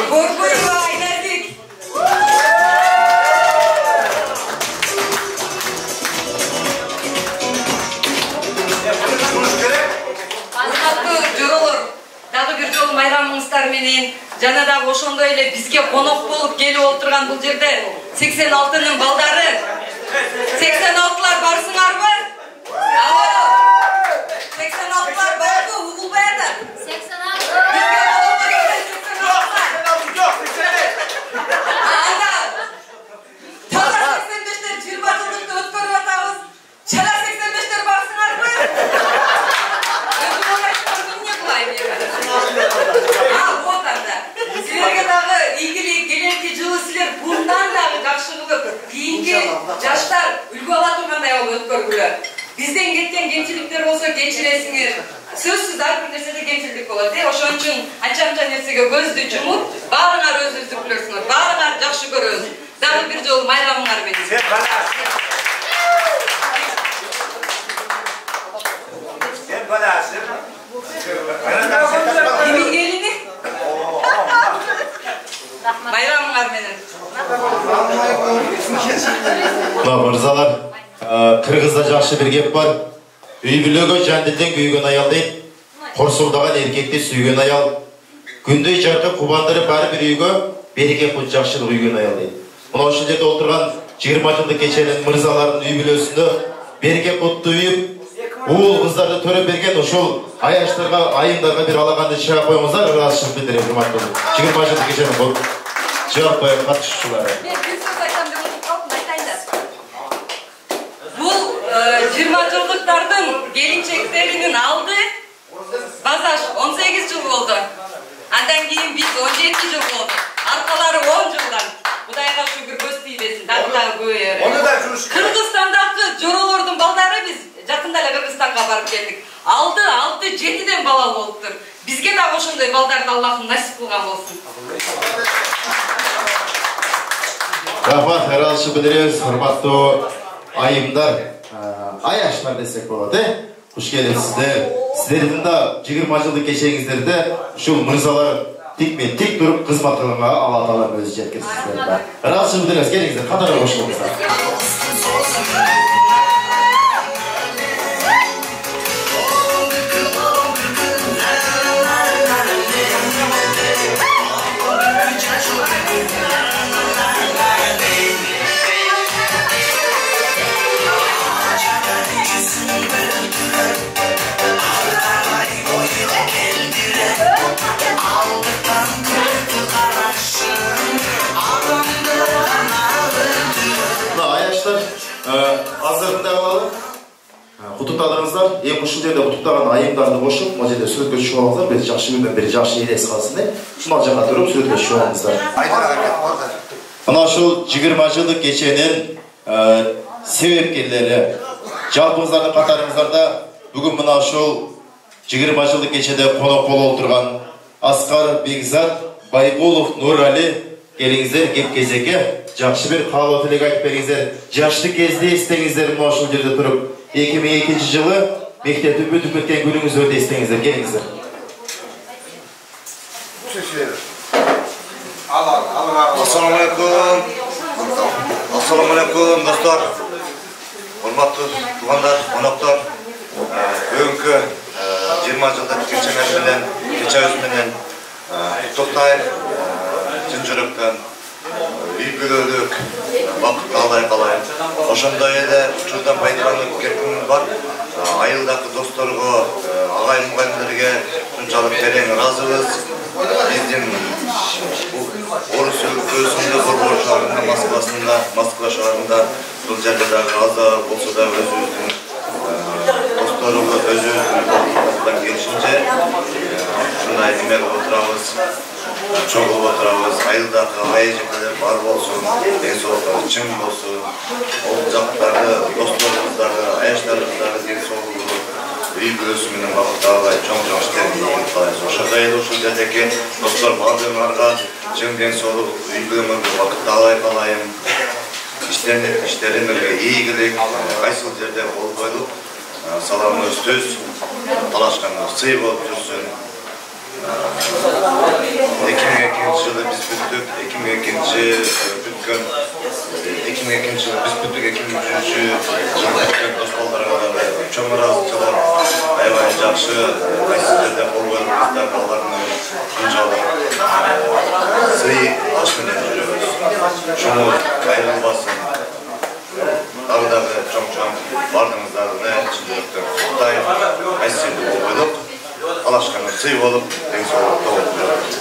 Борбоева Айназик. Дагы бир жолу майрамыңыздар менен жана дагы ошондой эле бизге конок болуп келип отурган бул жерде 86-нын балдары 86-лар барсыңарбы? 86-лар барбы? Угулбай ата? 85-тер 20 жылдыкты өткөрүп атабыз. Чала 85-тер барсыңарбы? Вот анда. Силерге дагы ийгилик, келинки жылы силер bundan дагы жакшы кылып, кийинки жаштар үлгү ала тургандай болуп өткөргүлө. Бизден кеткен кемчиликтер болсо кечиресиңер. Сөзсүз ар бир нерседе кемчилик болот. Ошон үчүн анча нерсеге көздү жумуп, баарыңар өзүңүздү билесиңер. Баарыңар жакшы көрөбүз. Дагы бир жолу майрамыңар менен. Sen balasın. Kimin gelini? Bayramlar menен. Мырзалар, Кыргызда жакшы бир кеп бар. Үй бүлөгө жандылден күйгөн аял дейт. Корсулдаган эркекти сүйгөн аял. Күндөй жаркы кубандырып баары бир үйгө береке кут жакшылык үйгөн аял дейт. Мына ошол жерде отурган 20 жылдык кеченин мырзалардын үй бүлөсүндө береке кутту үйүп уул кыздарды төрөп берген ошол аяштарга, айымдарга бир алаганды чыга коюңуздар, ыраазычылык билдирем, урматтуу 20 жылдык кеченин жалпы катышуучулары. Бул 20 жылдыктардын келинчектеринин алды базаш 18 жыл болду. Андан кийин биз 17 жыл болду. Аркалары 10 жылдан. Кудайга шүгүр көз тийбесин, дагы көбөйөр. Кыргызстандагы жоролордун балдары биз жакында эле Кыргызстанга барып келдик. Алды 7ден бала болуптур. Бизге дагы ошондой балдарды Аллахым насип кылган болсун. Рахмат, ыраазычылык билдиребиз, урматтуу айымдар, аяштар десек болот, Куш келипсиздер. Сиздердин да 20 жылдык кечеңиздерде ушул мырзалар тикмен тик туруп кызмат кылганга Алла Таала өзү жеткирсиздер. Ыраазычылык билдиребиз, келиңиздер, катары кошулуңуздар. Азырында калалым. Кутуктадыңыздар. Эми ушул жерде кутуктаган айымдарды кошуп, могу жерде сүрөткө түшүп алыңыздар. Бир жакшы күндөн бери жакшы элес калсын. Ушул жака туруп сүрөткө түшүп алыңыздар. Мына ушул 20 жылдык кеченин себепкерлери жалпыңыздардын катарыңыздарда бүгүн мына ушул 20 жылдык кечеде конок болуп отурган Аскар Бекзат Байбулов Нурали келиңиздер кеп кезекке жакшы бир каалоо тилек айтып бериңиздер. Жаштык кезде эстеңиздер мына ушул жерде туруп 2002 жылы мектепти бүтүп кеткен күнүңүз өтө эстеңиздер. Келиңиздер. Assalamu alaikum dostlar. Hurmatlı tuğanlar, konoktор. Бүгүнкү 20 жылдык кечеңер менен, кечебиз менен Токтаев чын жүрөктөн үй бүлөлүк бакыт каалайм. Ошондой эле учурдан пайдаланып кеткеним бар. Айылдагы досторго, агай-мугалимдерге ушунчалык терең ыраазыбыз. Биздин орус өлкөсүндө борборчуларында, Москва шаарында бул жерде дагы аза болсо да өзүбүздүн досторубуз, өзүбүздүн колунан келишинче ушундай немелеп отурабыз, чогулуп отурабыз. Айылдагы агай-эжекелер бар болсун, ден соолуктары чың болсун, ол жактагы досторубуздагы, аяштарыбыздагы ден соолугу, үй бүлөсү менен багыттагы чоң иштерин каалайбыз. Ошондой эле ушул жердеги достор баардыгыңарга чың ден соолук, үй бүлөңөргө бакыт каалайм. Иштериңерге ийгилик, кайсыл жерде болбойлук, саламыңыз түз, талашканыңыз сый болуп жүрсүн. 2002 жылы биз бүттүк, 2002 жылы биз бүттүк, 2003 жылы бүткөн дос балдарга да чоң ыраазычылык, аябай жакшы, кайсы жерде болбойлук bizler балдарынын ушунчалык сый аш менен жүрөбүз. Ошону айрылбасын. Дагы чоң бардыгыңыздарды чын жүрөктөн куттайм. Кайсы жерде болбойлук, талашканыңыз сый болуп, ден соолукта болуп жүрөбүз.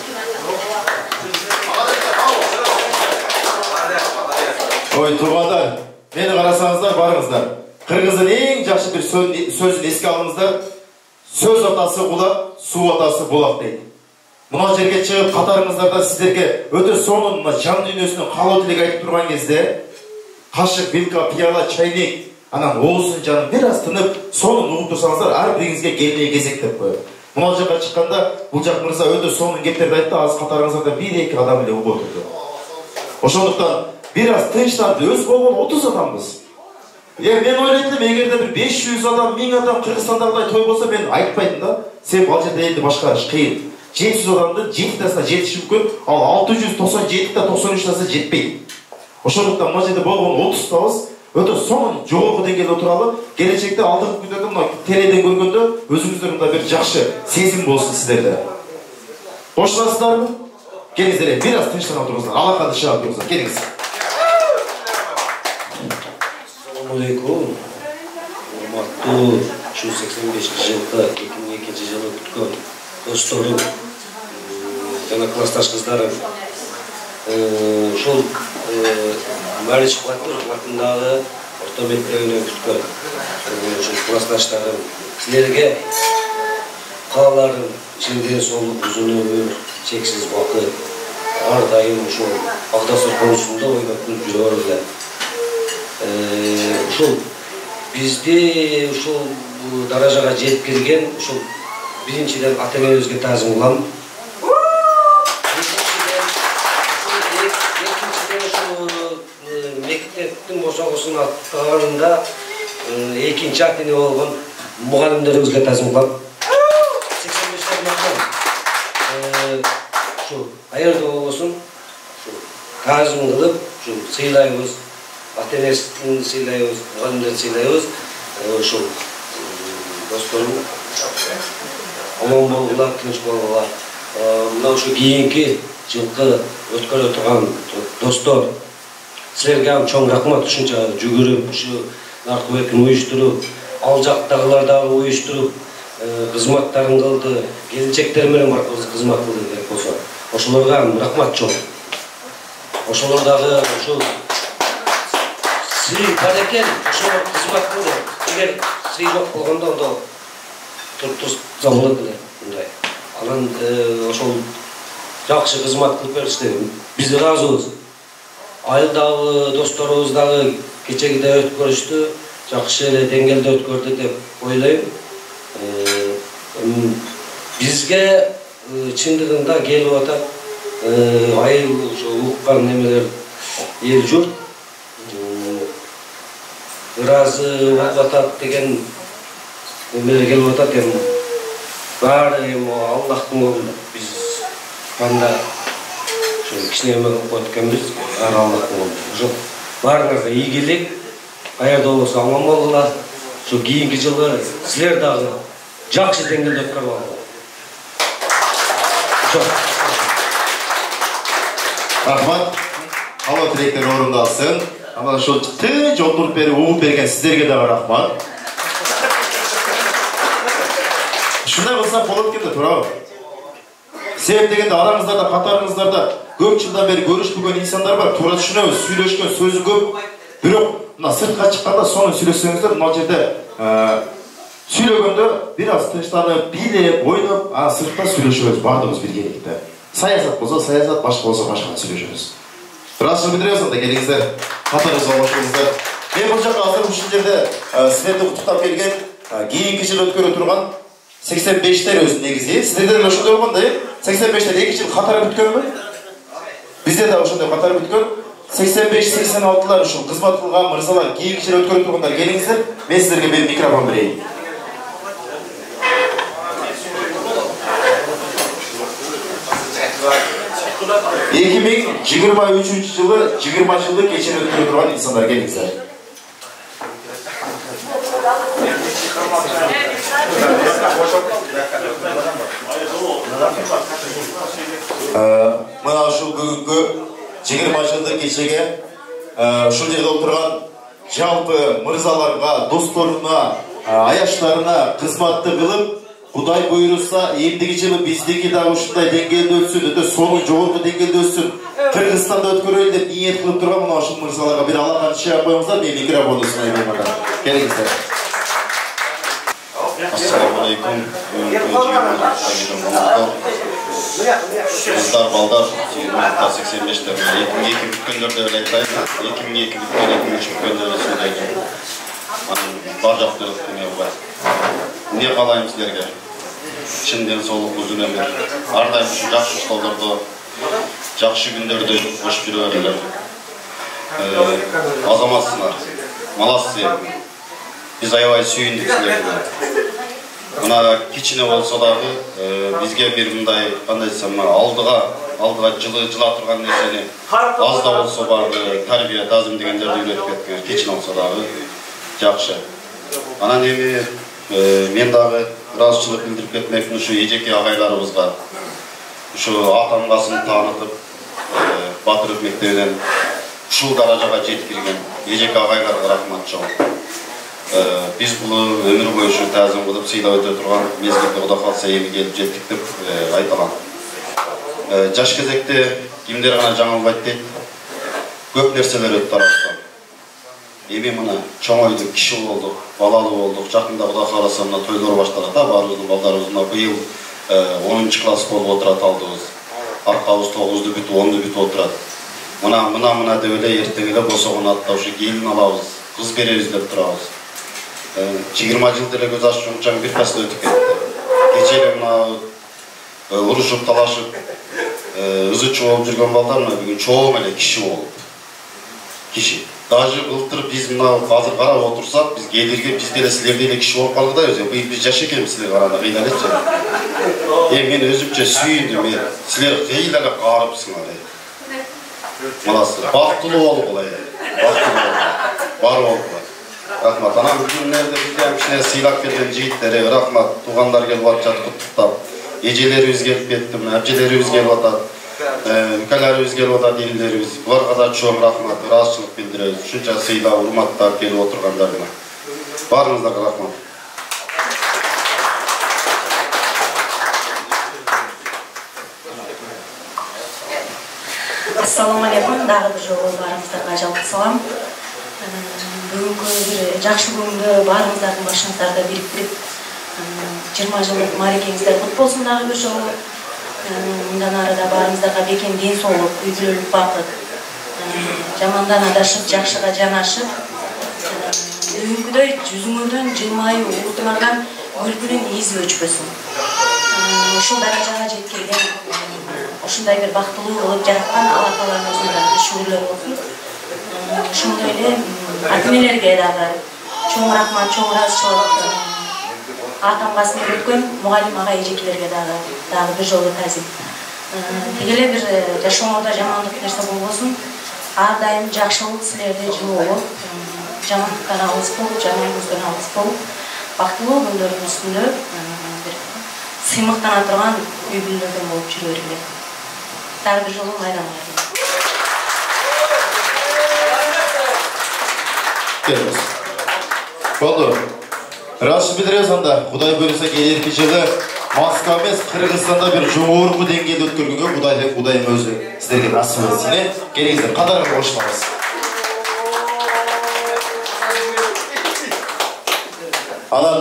Ой, туугандар, мени карасаңыздар, барыңыздар. Кыргыздын эң жакшы бир сөзүн эске алыңыздар. Сөз атасы кула, суу атасы булак дейт. Мына жерге чыгып катарыңыздарда сиздерге өтө сонун мына жан дүйнөсүнүн каалоо тилек айтып турган кезде кашык, вилка, пияла, чайник, анан оозун жанын бир аз тынып, сонун угуп турсаңыздар, ар бириңизге келмей кезектеп коет. Мына жакка чыкканда бул жак мырза өтө сонун кептерди айтты, аз катарыңыздарда 1-2 адам эле угуп отурду. Ошондуктан бир аз тынчтарды өз болгон 30 адамбыз. Мен ойлойт элем, эгерде бир 500 адам, 1000 адам Кыргызстандагыдай той болсо мен айтпайтын да. Себеби ал жерде элди башкарыш кыйын. 700 адамдын 7тасына жетиши мүмкүн, ал 697 та 93тасы жетпейт. Ошондуктан мына жерде болгон 30 табыз өтө сонун жогорку деңгээлде отуралы. Келечекте алдыңкы күндөрдө мына тереден көргөндө өзүңүздөр мындай бир жакшы сезим болсун сиздерде. Кошуласыздарбы? Келиңиздер, бир аз тынчтанып отуруңуздар. Алаканды чыгып туруңуздар. Келиңиз. Assalamualaikum. Урматтуу 85-жылкы 2002 жылы бүткөн досторум, жана классташ кыздарым. Ушул Марич атындагы орто мектебинен бүткөн ушул классташтарым, силерге кааларым чынден соолук, узун өмүр, чексиз бакыт, ар дайым ушул Агдасыр конусунда ойноп жүрө эле. Ушул бизди ушул даражага жеткирген ушул биринчиден ата-энебизге таазим кылам. Экинчиден ушул мектептин бошогусун аттаганында экинчи ата-эне болгон мугалимдерибизге таазим кылам. 85 мактан ушул аерде болбосун таазим кылып ушул сыйлайбыз. Ата-энесин сыйлайбыз, мугалимдерди сыйлайбыз. Ушул досторум аман болгула, тынч болгула. Мына ушу кийинки жылкы өткөрө турган достор, силерге чоң рахмат. Ушунча жүгүрүп, ушу наркобекин уюштуруп, ал жактагылар дагы уюштуруп, кызматтарын кылды, келинчектер менен кызмат кылды керек болсо. Ошолорго рахмат чоң. Ошолор дагы ушул сый бар экен, ошол кызмат кылды. Эгер сый жок болгондо ондо туруп замылып эле мындай. Анан ошол жакшы кызмат кылып беришти. Биз ыраазыбыз. Айылдагы досторубуз дагы кечегиде өткөрүштү, жакшы эле деңгээлде өткөрдү деп ойлойм. Бизге чындыгында келип атат айыл ошо уккан немелер эл журт ыраазы болуп атат деген эмеле келип атат эми баары эми Аллахтын колунда. Биз кандай ошо кичине эме кылып коет экенбиз, баары Аллахтын колунда. Ошо баарыңарга ийгилик, каерде болсо аман болгула. Ошо кийинки жылы силер дагы жакшы деңгээлде өткөрүп алгыла. Ошо. Рахмат. Кала тилектер орундалсын. Ана ошол тынч отуруп берип угуп берген сиздерге дагы рахмат. Ушундай кылсак болот экен да, туурабы? Себеп дегенде араңыздарда, катарыңыздарда көп жылдан бери көрүшпөгөн инсандар бар. Туура түшүнөбүз, сүйлөшкөн сөзү көп. Бирок мына сыртка чыкканда сону сүйлөсөңүздөр, мына жерде сүйлөгөндө бир аз тынчтанып, бийлеп, ойноп, сыртта сүйлөшөбүз, бардыгыбыз биргеликте. Саясат болсо саясат, башка болсо башка сүйлөшөбүз. Ыраазычылык билдиребиз, анда келиңиздер, катарыбызга кошулуңуздар. Мен бул жака азыр ушул жерде силерди куттуктап келген, кийинки жыл өткөрө турган 85-тер өзү негизи. Сиздерден ошондой болгондо, 85-тер 2 жыл катары бүткөнбү? Бизде да ошондой катары бүткөн. 85-86-лар ушул кызмат кылган мырзалар, кийинки жыл өткөрө тургандар келиңиздер. Мен сиздерге бир микрофон берейин. Эки 2023 жылы 20 жылдык кечени өткөрө турган инсандар келиңиздер. Мына ушул бүгүнкү 20 жылдык кечеге ушул жерде отурган жалпы мырзаларга, досторуна, аяштарына кызматты кылып, Кудай буйруса, эмдиги жылы биздики дагы ушундай деңгээлде өтсүн, өтө сонун жогорку деңгээлде өтсүн. Кыргызстанда өткөрөлү деп ниет кылып турган мына ушул мырзаларга бир алакан чыгып коюңуздар, мен микрофонду сунайын ата. Келиңиздер. Ассаламу алейкум. Кыздар, балдар, 85-тер 2002 бүткөндөрдө эле айтайын. 2002 бүткөн, 2003 бүткөндөрдө сүйлөйм. Анын бар жакты эме бар. Эмне каалайм силерге? Чын денсаулык, uzun ömür. Ар дайым ушу жакшы иштоолордо, жакшы күндөрдө кошуп жүрө бериңер. Азаматсыңар. Молодцы. Биз аябай сүйүндүк силерди. Мына кичине болсо дагы бизге бир мындай кандай десем, алдыга жыла турган нерсени аз да болсо барды тарбия, тазым дегендерди үйрөтүп кеткен. Кичине болсо дагы жакшы. Анан эми мен дагы ыраазычылык билдирип кетмекмин ушу эжеке агайларыбызга. Ушу атангасын таанытып, Батыров мектебинен ушул даражага жеткирген эжеке агайларга рахмат чоң. Биз бул өмүр бою ушу таазим кылып сыйлап өтө турган мезгилде Кудай кааласа эми келип жеттик деп айталам. Жаш кезекте кимдер гана жаңылбайт дейт. Көп нерселер өттү арабыздан. Эми мына чоңойдук, киши болдук, балалуу болдук. Жакында Кудай кааласа мына тойлор башталат, баарыбыздын балдарыбыз быйыл 10 класс болуп отурат алдыбыз. Аркабыз 9-ду бүтүп, 10-ду бүтүп отурат. Мына деп эле эртең эле босогон атта ушу келин алабыз, кыз беребиз деп турабыз. 20 жыл деле көз ачып жумчаң бир пасты өтүп кетти. Кече эле мына урушуп, талашып, ызычуу болуп жүргөн балдар мына бүгүн чоң эле киши болуп. Киши. Даже былтыр биз мына азыр карап отурсак, биз келирге биз деле силердей эле киши болуп калдык да өзү. Биз жаш экенбиз силер караганда кыйла элечи. Мен өзүмчө сүйүндүм, силер кыйла эле каарыпсыңар. Молодцы. Бактылуу болгула. Бар болгула. Рахмат. Анан бүгүнлерде бизге кичине сыйлап берген жигиттерге рахмат. Туугандар келип атышат, куттуктап. Эжелерибиз келип кетти, әпжелерибиз келип атат. Өлкөлөрүбүз келип атат, элдерибиз. Буларга да чоң рахмат, ыраазычылык билдиребиз. Ушунча сыйлап, урматтап келип отургандарына. Баарыңыздарга рахмат. Ассаламу алейкум, дагы бир жолу баарыңыздарга жалпы салам. Бүгүнкү бир жакшы күндө баарыңыздардын башыңыздарда бириктирип 20 жылдык мааракеңиздер кут болсун дагы бир жолу. Мындан ары да баарыңыздарга бекем ден соолук, үй бүлөлүк бакыт, жамандан адашып, жакшыга жанашып, бүгүнкүдөй жүзүңөрдөн жылмайып, улутуңардан күлкүнүн изи өчпөсүн. Ушул даражага жеткирген, ушундай бир бактылуу кылып жараткан Алла Тааланын өзүнө шүгүрлөр болсун. Ошондой эле ата-энелерге дагы чоң рахмат, чоң ыраазычылык атамғасын өткен мұғалім аға ежекелерге дағы бір жолы тәзім. Тегеле бір жашоңода жамандық нәрсе болбосун, ар дайым жакшылык силерде жылуу болуп, жамандыктан алыс болуп, жаман көздөн алыс болуп, бактылуу күндөрдүн үстүндө бир сыймыктана турган үй бүлөлөрдөн болуп жүрө бергиле. Дагы бир жолу майрамга. Болду. Рашид билдиребиз анда, Кудай буйруса келерки жылы Москва эмес, Кыргызстанда бир жогорку деңгээлде өткөргөнгө Кудайым өзү сиздерге насып этсин. Келиңиздер, катарга кошулабыз. Анан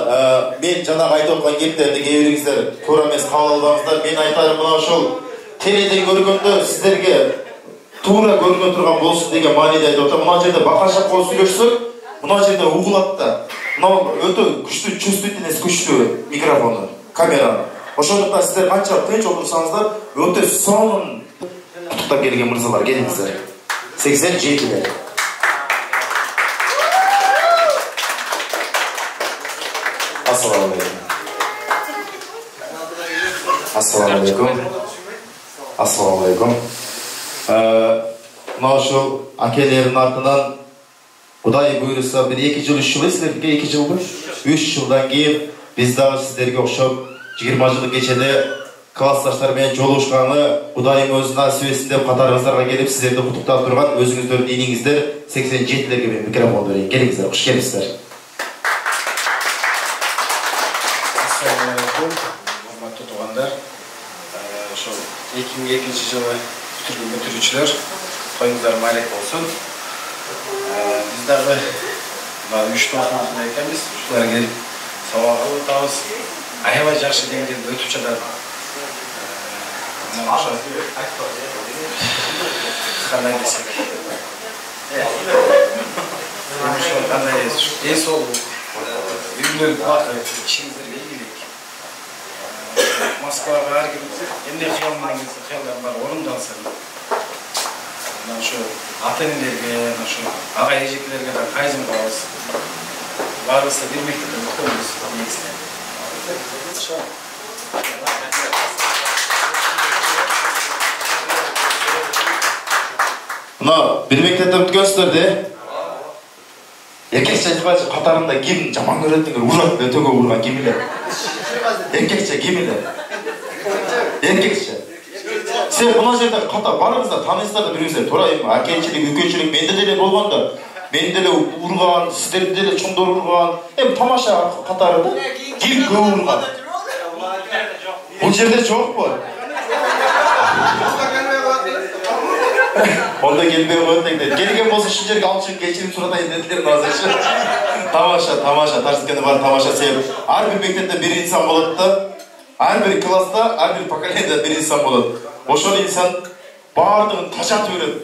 мен жанагы айтып аткан кептерди кээ бириңиздер туура эмес кабыл албаңыздар. Мен айтарым мына ошол теледен көргөндө сиздерге туура көрүнө турган болсун деген мааниде айтып атам. Мына жерде бакашак болуп сүйлөшсөк, мына жерде угулат да. Мына өтө күчтүү чувствительность күчтүү микрофону, камераны. Ошондуктан сиздер канча тынч отурсаңыздар, өтө сонун куттуктап келген мырзалар, келиңиздер. 87-лер. Ассаламу алейкум. Ассаламу алейкум. Ассаламу алейкум. Мына ошол акелердин артынан Кудай буйруса бир 2 жыл 3 жыл силерге 2 жылбы 3 жылдан кийин биз дагы сиздерге окшоп 20 жылдык кечеде классташтар менен жолугушканы Кудайым өзү насип этсин деп катарыңыздарга келип сиздерди куттуктап турган өзүңүздөрдүн иниңиздер 87-лерге мен микрофон берейин. Келиңиздер, куш келипсиздер. Ассаламу алейкум, урматтуу туугандар. Ошол 2002-жылы бүтүрүүчүлөр, коюңуздар маалек болсун. Biz dagı 3 to'g'ri ekamiz, shularga kelib savob o'tamiz. Aybay yaxshi dengizda o'tib chiqadi. Mana o'sha qanday desek. O'sha qanday eng so'l uylar vaqt ishingizga egillik. Moskvaga har kim endi xiyollar bor, o'rindansin. Şu ata-enelerge, şu ağa ejeklerge de kayzım kalırız. Varırsa bir mektepte mutluyuz. Buna bir mektepte ötkensizler de erkekçe айтпайчы катарында ким жаман көрөттүңөр, урат өтөгө урган кимилер? Эркекче кимилер? Эркекче. Сен мына жерде ката барыңыздар, таанысыздар да бириңиздер. Туура акенчилик, үкөнчүлүк менде деле болгондо, мен деле урган, сиздерди деле чоңдор урган, тамаша катары да. Ким көп урган? Бул жерде жокпу? Онда келбей коет дегендер. Келген болсо ушул жерге алып чыгып кечирим суратайын дедилер азырчы. Тамаша, ташкентте бар тамаша себеп. Ар бир мектепте бир инсан болот да. Ар бир класста, ар бир поколениеде бир инсан болот. Ошол инсан баардыгын тажатып берет.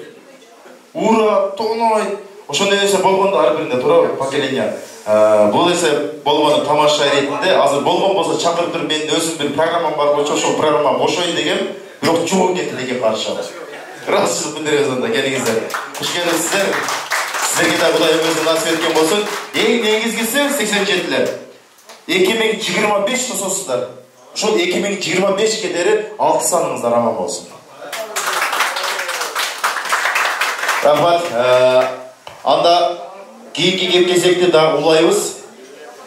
Ура, тонойт. Ошондой нерсе болгондо ар биринде туура поколение. Бул эсе болгону тамаша иретинде, азыр болгон болсо чакырып туруп мен өзүм бир программам бар болчу, ошол программага кошоюн дегем, бирок жооп кетти деген каршы. Ыраазычылык билдиребиз анда, келиңиздер. Куш келипсиздер. Силерге да Кудайым өзү насип эткен болсун. Эң негизгиси 87-лер. 2025 тососуздар. Ошол 2025 кетери 6 саныңыздар аман болсун. Рахмат. Анда кийинки кеп-кезекти дагы улайбыз.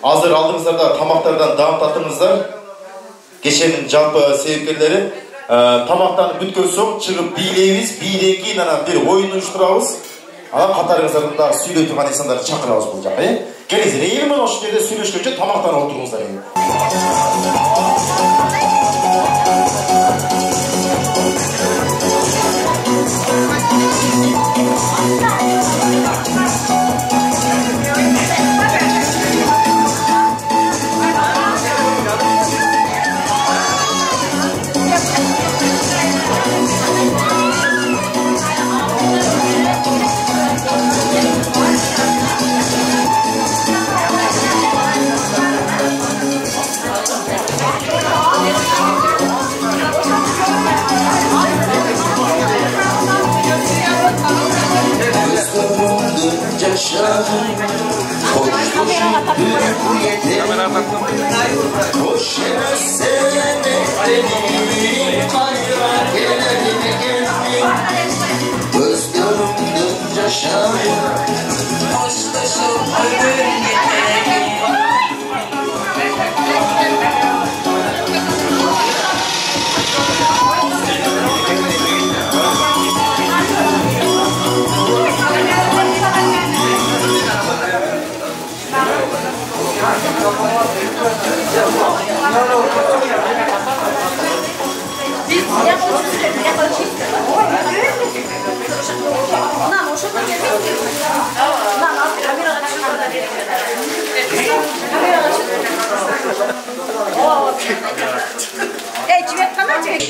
Азыр алдыңыздарда тамактардан даам татыңыздар. Кеченин жалпы себепкерлери тамактанып бүткөн соң чыгып бийлейбиз, бийлен кийин анан бир оюн уюштурабыз. Анан катарыңыздарды дагы сүйлөй турган инсандарды чакырабыз бул жака. Келиңиздер, эми мына ошол жерде сүйлөшкөнчө тамактанып отуруңуздар. yaşa Hoş sevmek hayra gelin göz görümdüm yaşa hoşlaşıp ömür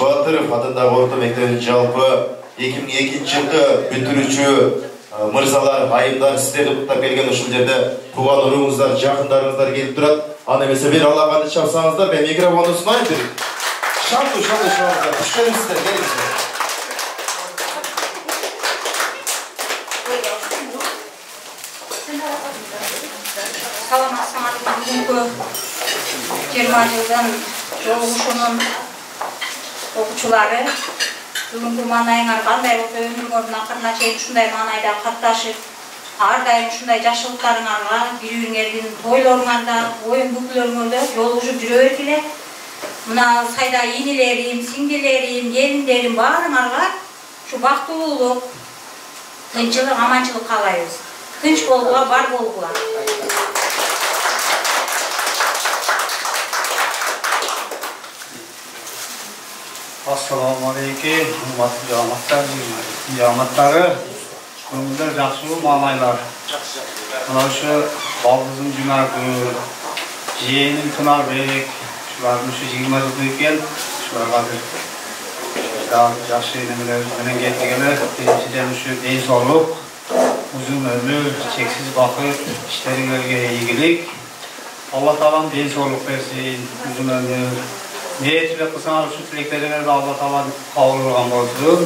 Батыров атындағы орта мектебінің жалпы 2002 жылғы бүтіруші мырзалар, айымдар, сіздерді құттап келген ушул жерде туған ұрыңыздар, жақындарыңыздар келіп тұрады. Ана емесе бір алағанды шапсаңыздар, мен микрофонды ұсынайын беріп. Шалды шығыңыздар, күш келіңіздер, келіңіздер. Саламатсыңар, бүгінгі 20 жылдан жолығушының оқушылары бүгінгі маңайыңар қандай болса өміріңіздің ақырына чейин ушундай маңайда катташып, ардайым ушундай жакшылыктарыңарга, бири-бириңердин тойлоруңарда, оюн бүкүлөрүңөрдө жолугушуп жүрө бергиле. Мына сайда ийнелерим, сиңдилерим, келиндерим баарыңарга ушу бактылуулук, тынччылык, аманчылык каалайбыз. Тынч болгула, бар болгула. Assalamu aleykum, hurmatlı cemaatları, köngülder жақсы маңайлар. Мына ушу балгызым Жүнаргүл, жээним Тынарбек, шулардын ушу 20 жыл экен, шуларга бир жакшы немелер менен кеткеле, биринчиден ушу ден соолук, узун өмүр, чексиз бакыт, иштериңерге ийгилик. Алла таалам ден соолук берсин, узун өмүр. Niyetile kısana şu tileklerine de Allah Teala kabul olgan bolsun.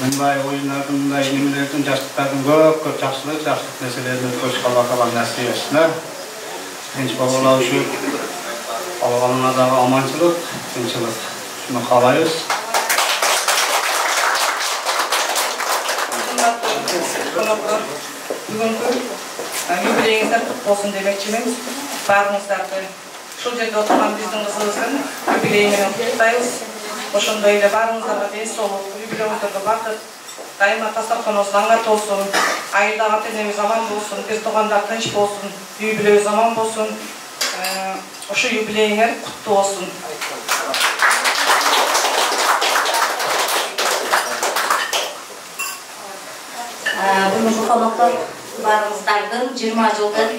Bunday oyunlardan, bunday inimlerden, yaşlıklardan köp yaşlılık meselelerini koşup Allah Teala nasip etsinler. Tinç babalar şu Allah'ın adı amançılık, tinçlik. Şunu kalayız. Bugünkü yübüleyinizler kutlu olsun demekçimiz. Barınızlardı. Şu жерде отырған біздің қызымыздың юбилейімен құттықтаймыз. Ошондой эле баарыңыздарга ден соолук, юбилейиңиздерге бакыт, дайыма дастарканыңыз аңгат болсун, айылдагы ата-энебиз аман болсун, биз туугандар тынч болсун, юбилейиңиз аман болсун. Ошо юбилейиңер куттуу болсун. Бүгүнкү коноктор баарыңыздардын 20 жылдык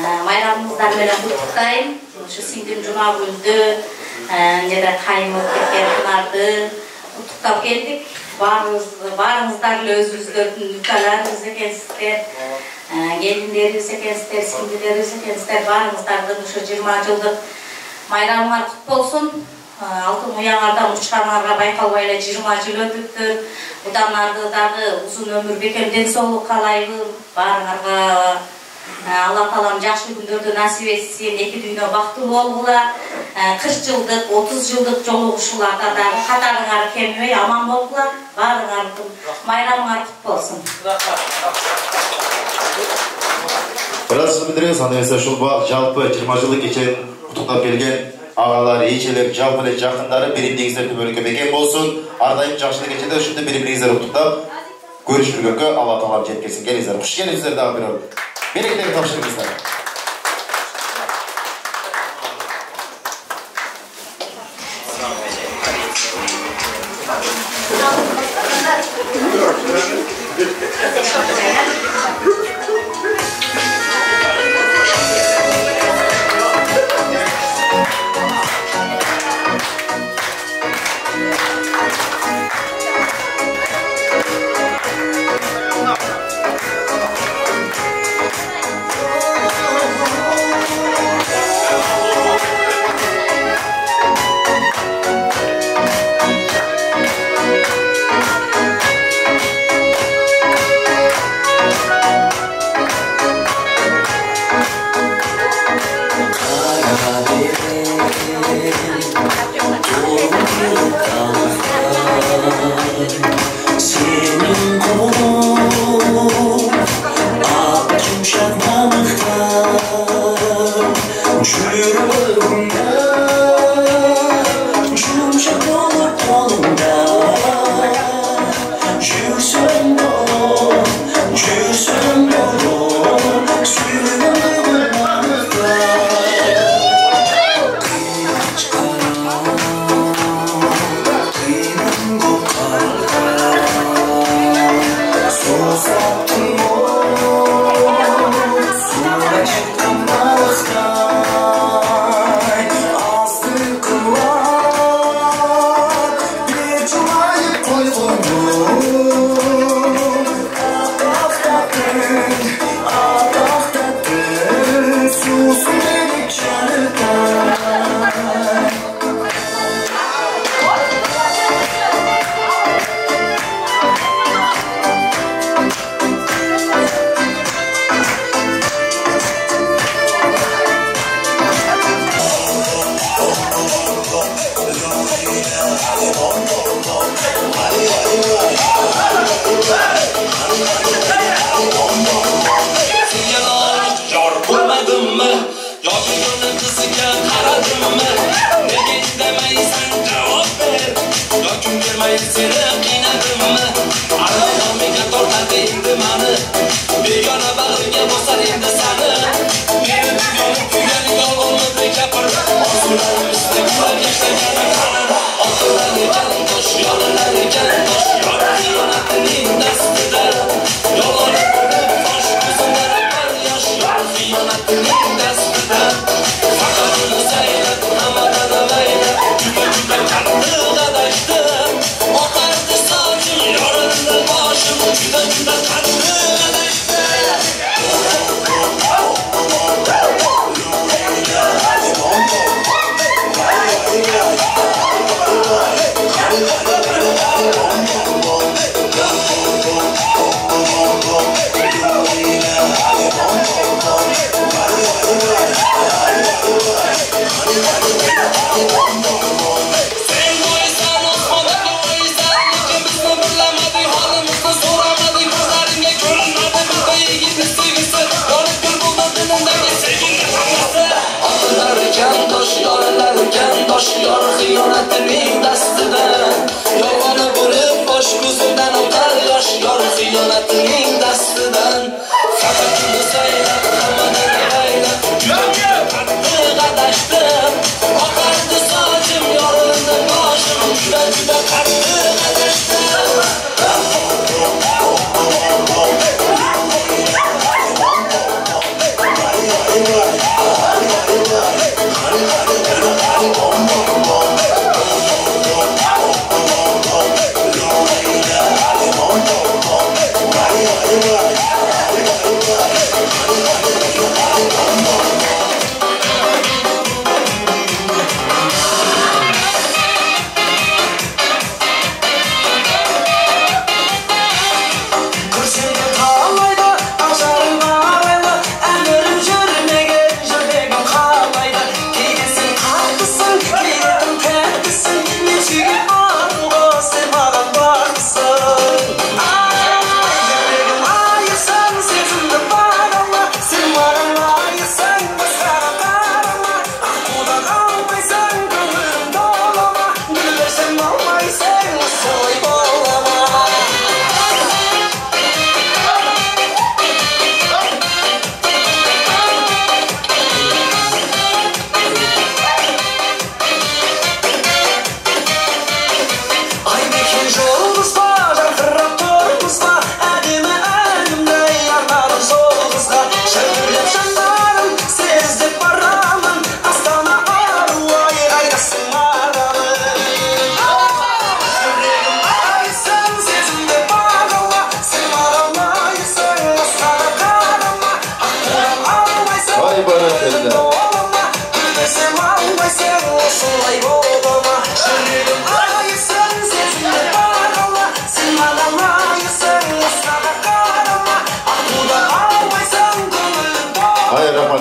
майрамыңыздар менен куттуктайм. Ушу сиңдим Жунагүлдү, жана кайым кеткен Тынарды куттуктап келдик. Баарыңыздар эле өзүңүздөрдүн үкаларыбыз экенсиздер, келиндерибиз экенсиздер, сиңдилерибиз экенсиздер. Баарыңыздардын ушу 20 жылдык майрамыңар куту болсун. Алтын уяңардан учканыңарга байкалбай эле 20 жыл өтүптүр. Будан арды дагы узун өмүр, бекем ден соолук каалайбын. Баарыңарга Allah Teala'm жақсы күндөрдү насип етсин, эки дүйнө бактылуу болгула, 40 жылдык, 30 жылдык жолугушууларда дагы катарыңар кемибей аман болгула, баарыңардын майрамыңар куту болсун. Біраз білдіріңіз, анда ушул жалпы 20 жылдык кечени куттуктап келген агалар, эжелер, жалпы эле жакындары биримдигиңиздер түбөлүккө бекем болсун. Ар дайым жакшылык кечеде ушундай бири-бириңиздерди куттуктап көрүшүргөнгө Алла Таалам жеткирсин. Келиңиздер, куш келипсиздер дагы бирөө. Берекелерди тапшырыңыздар. senin kolun ak yumuşak mamıktan yürümde yumuşak olup kolunda yürsün dolu süründü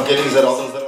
Gelin güzel aldığınızda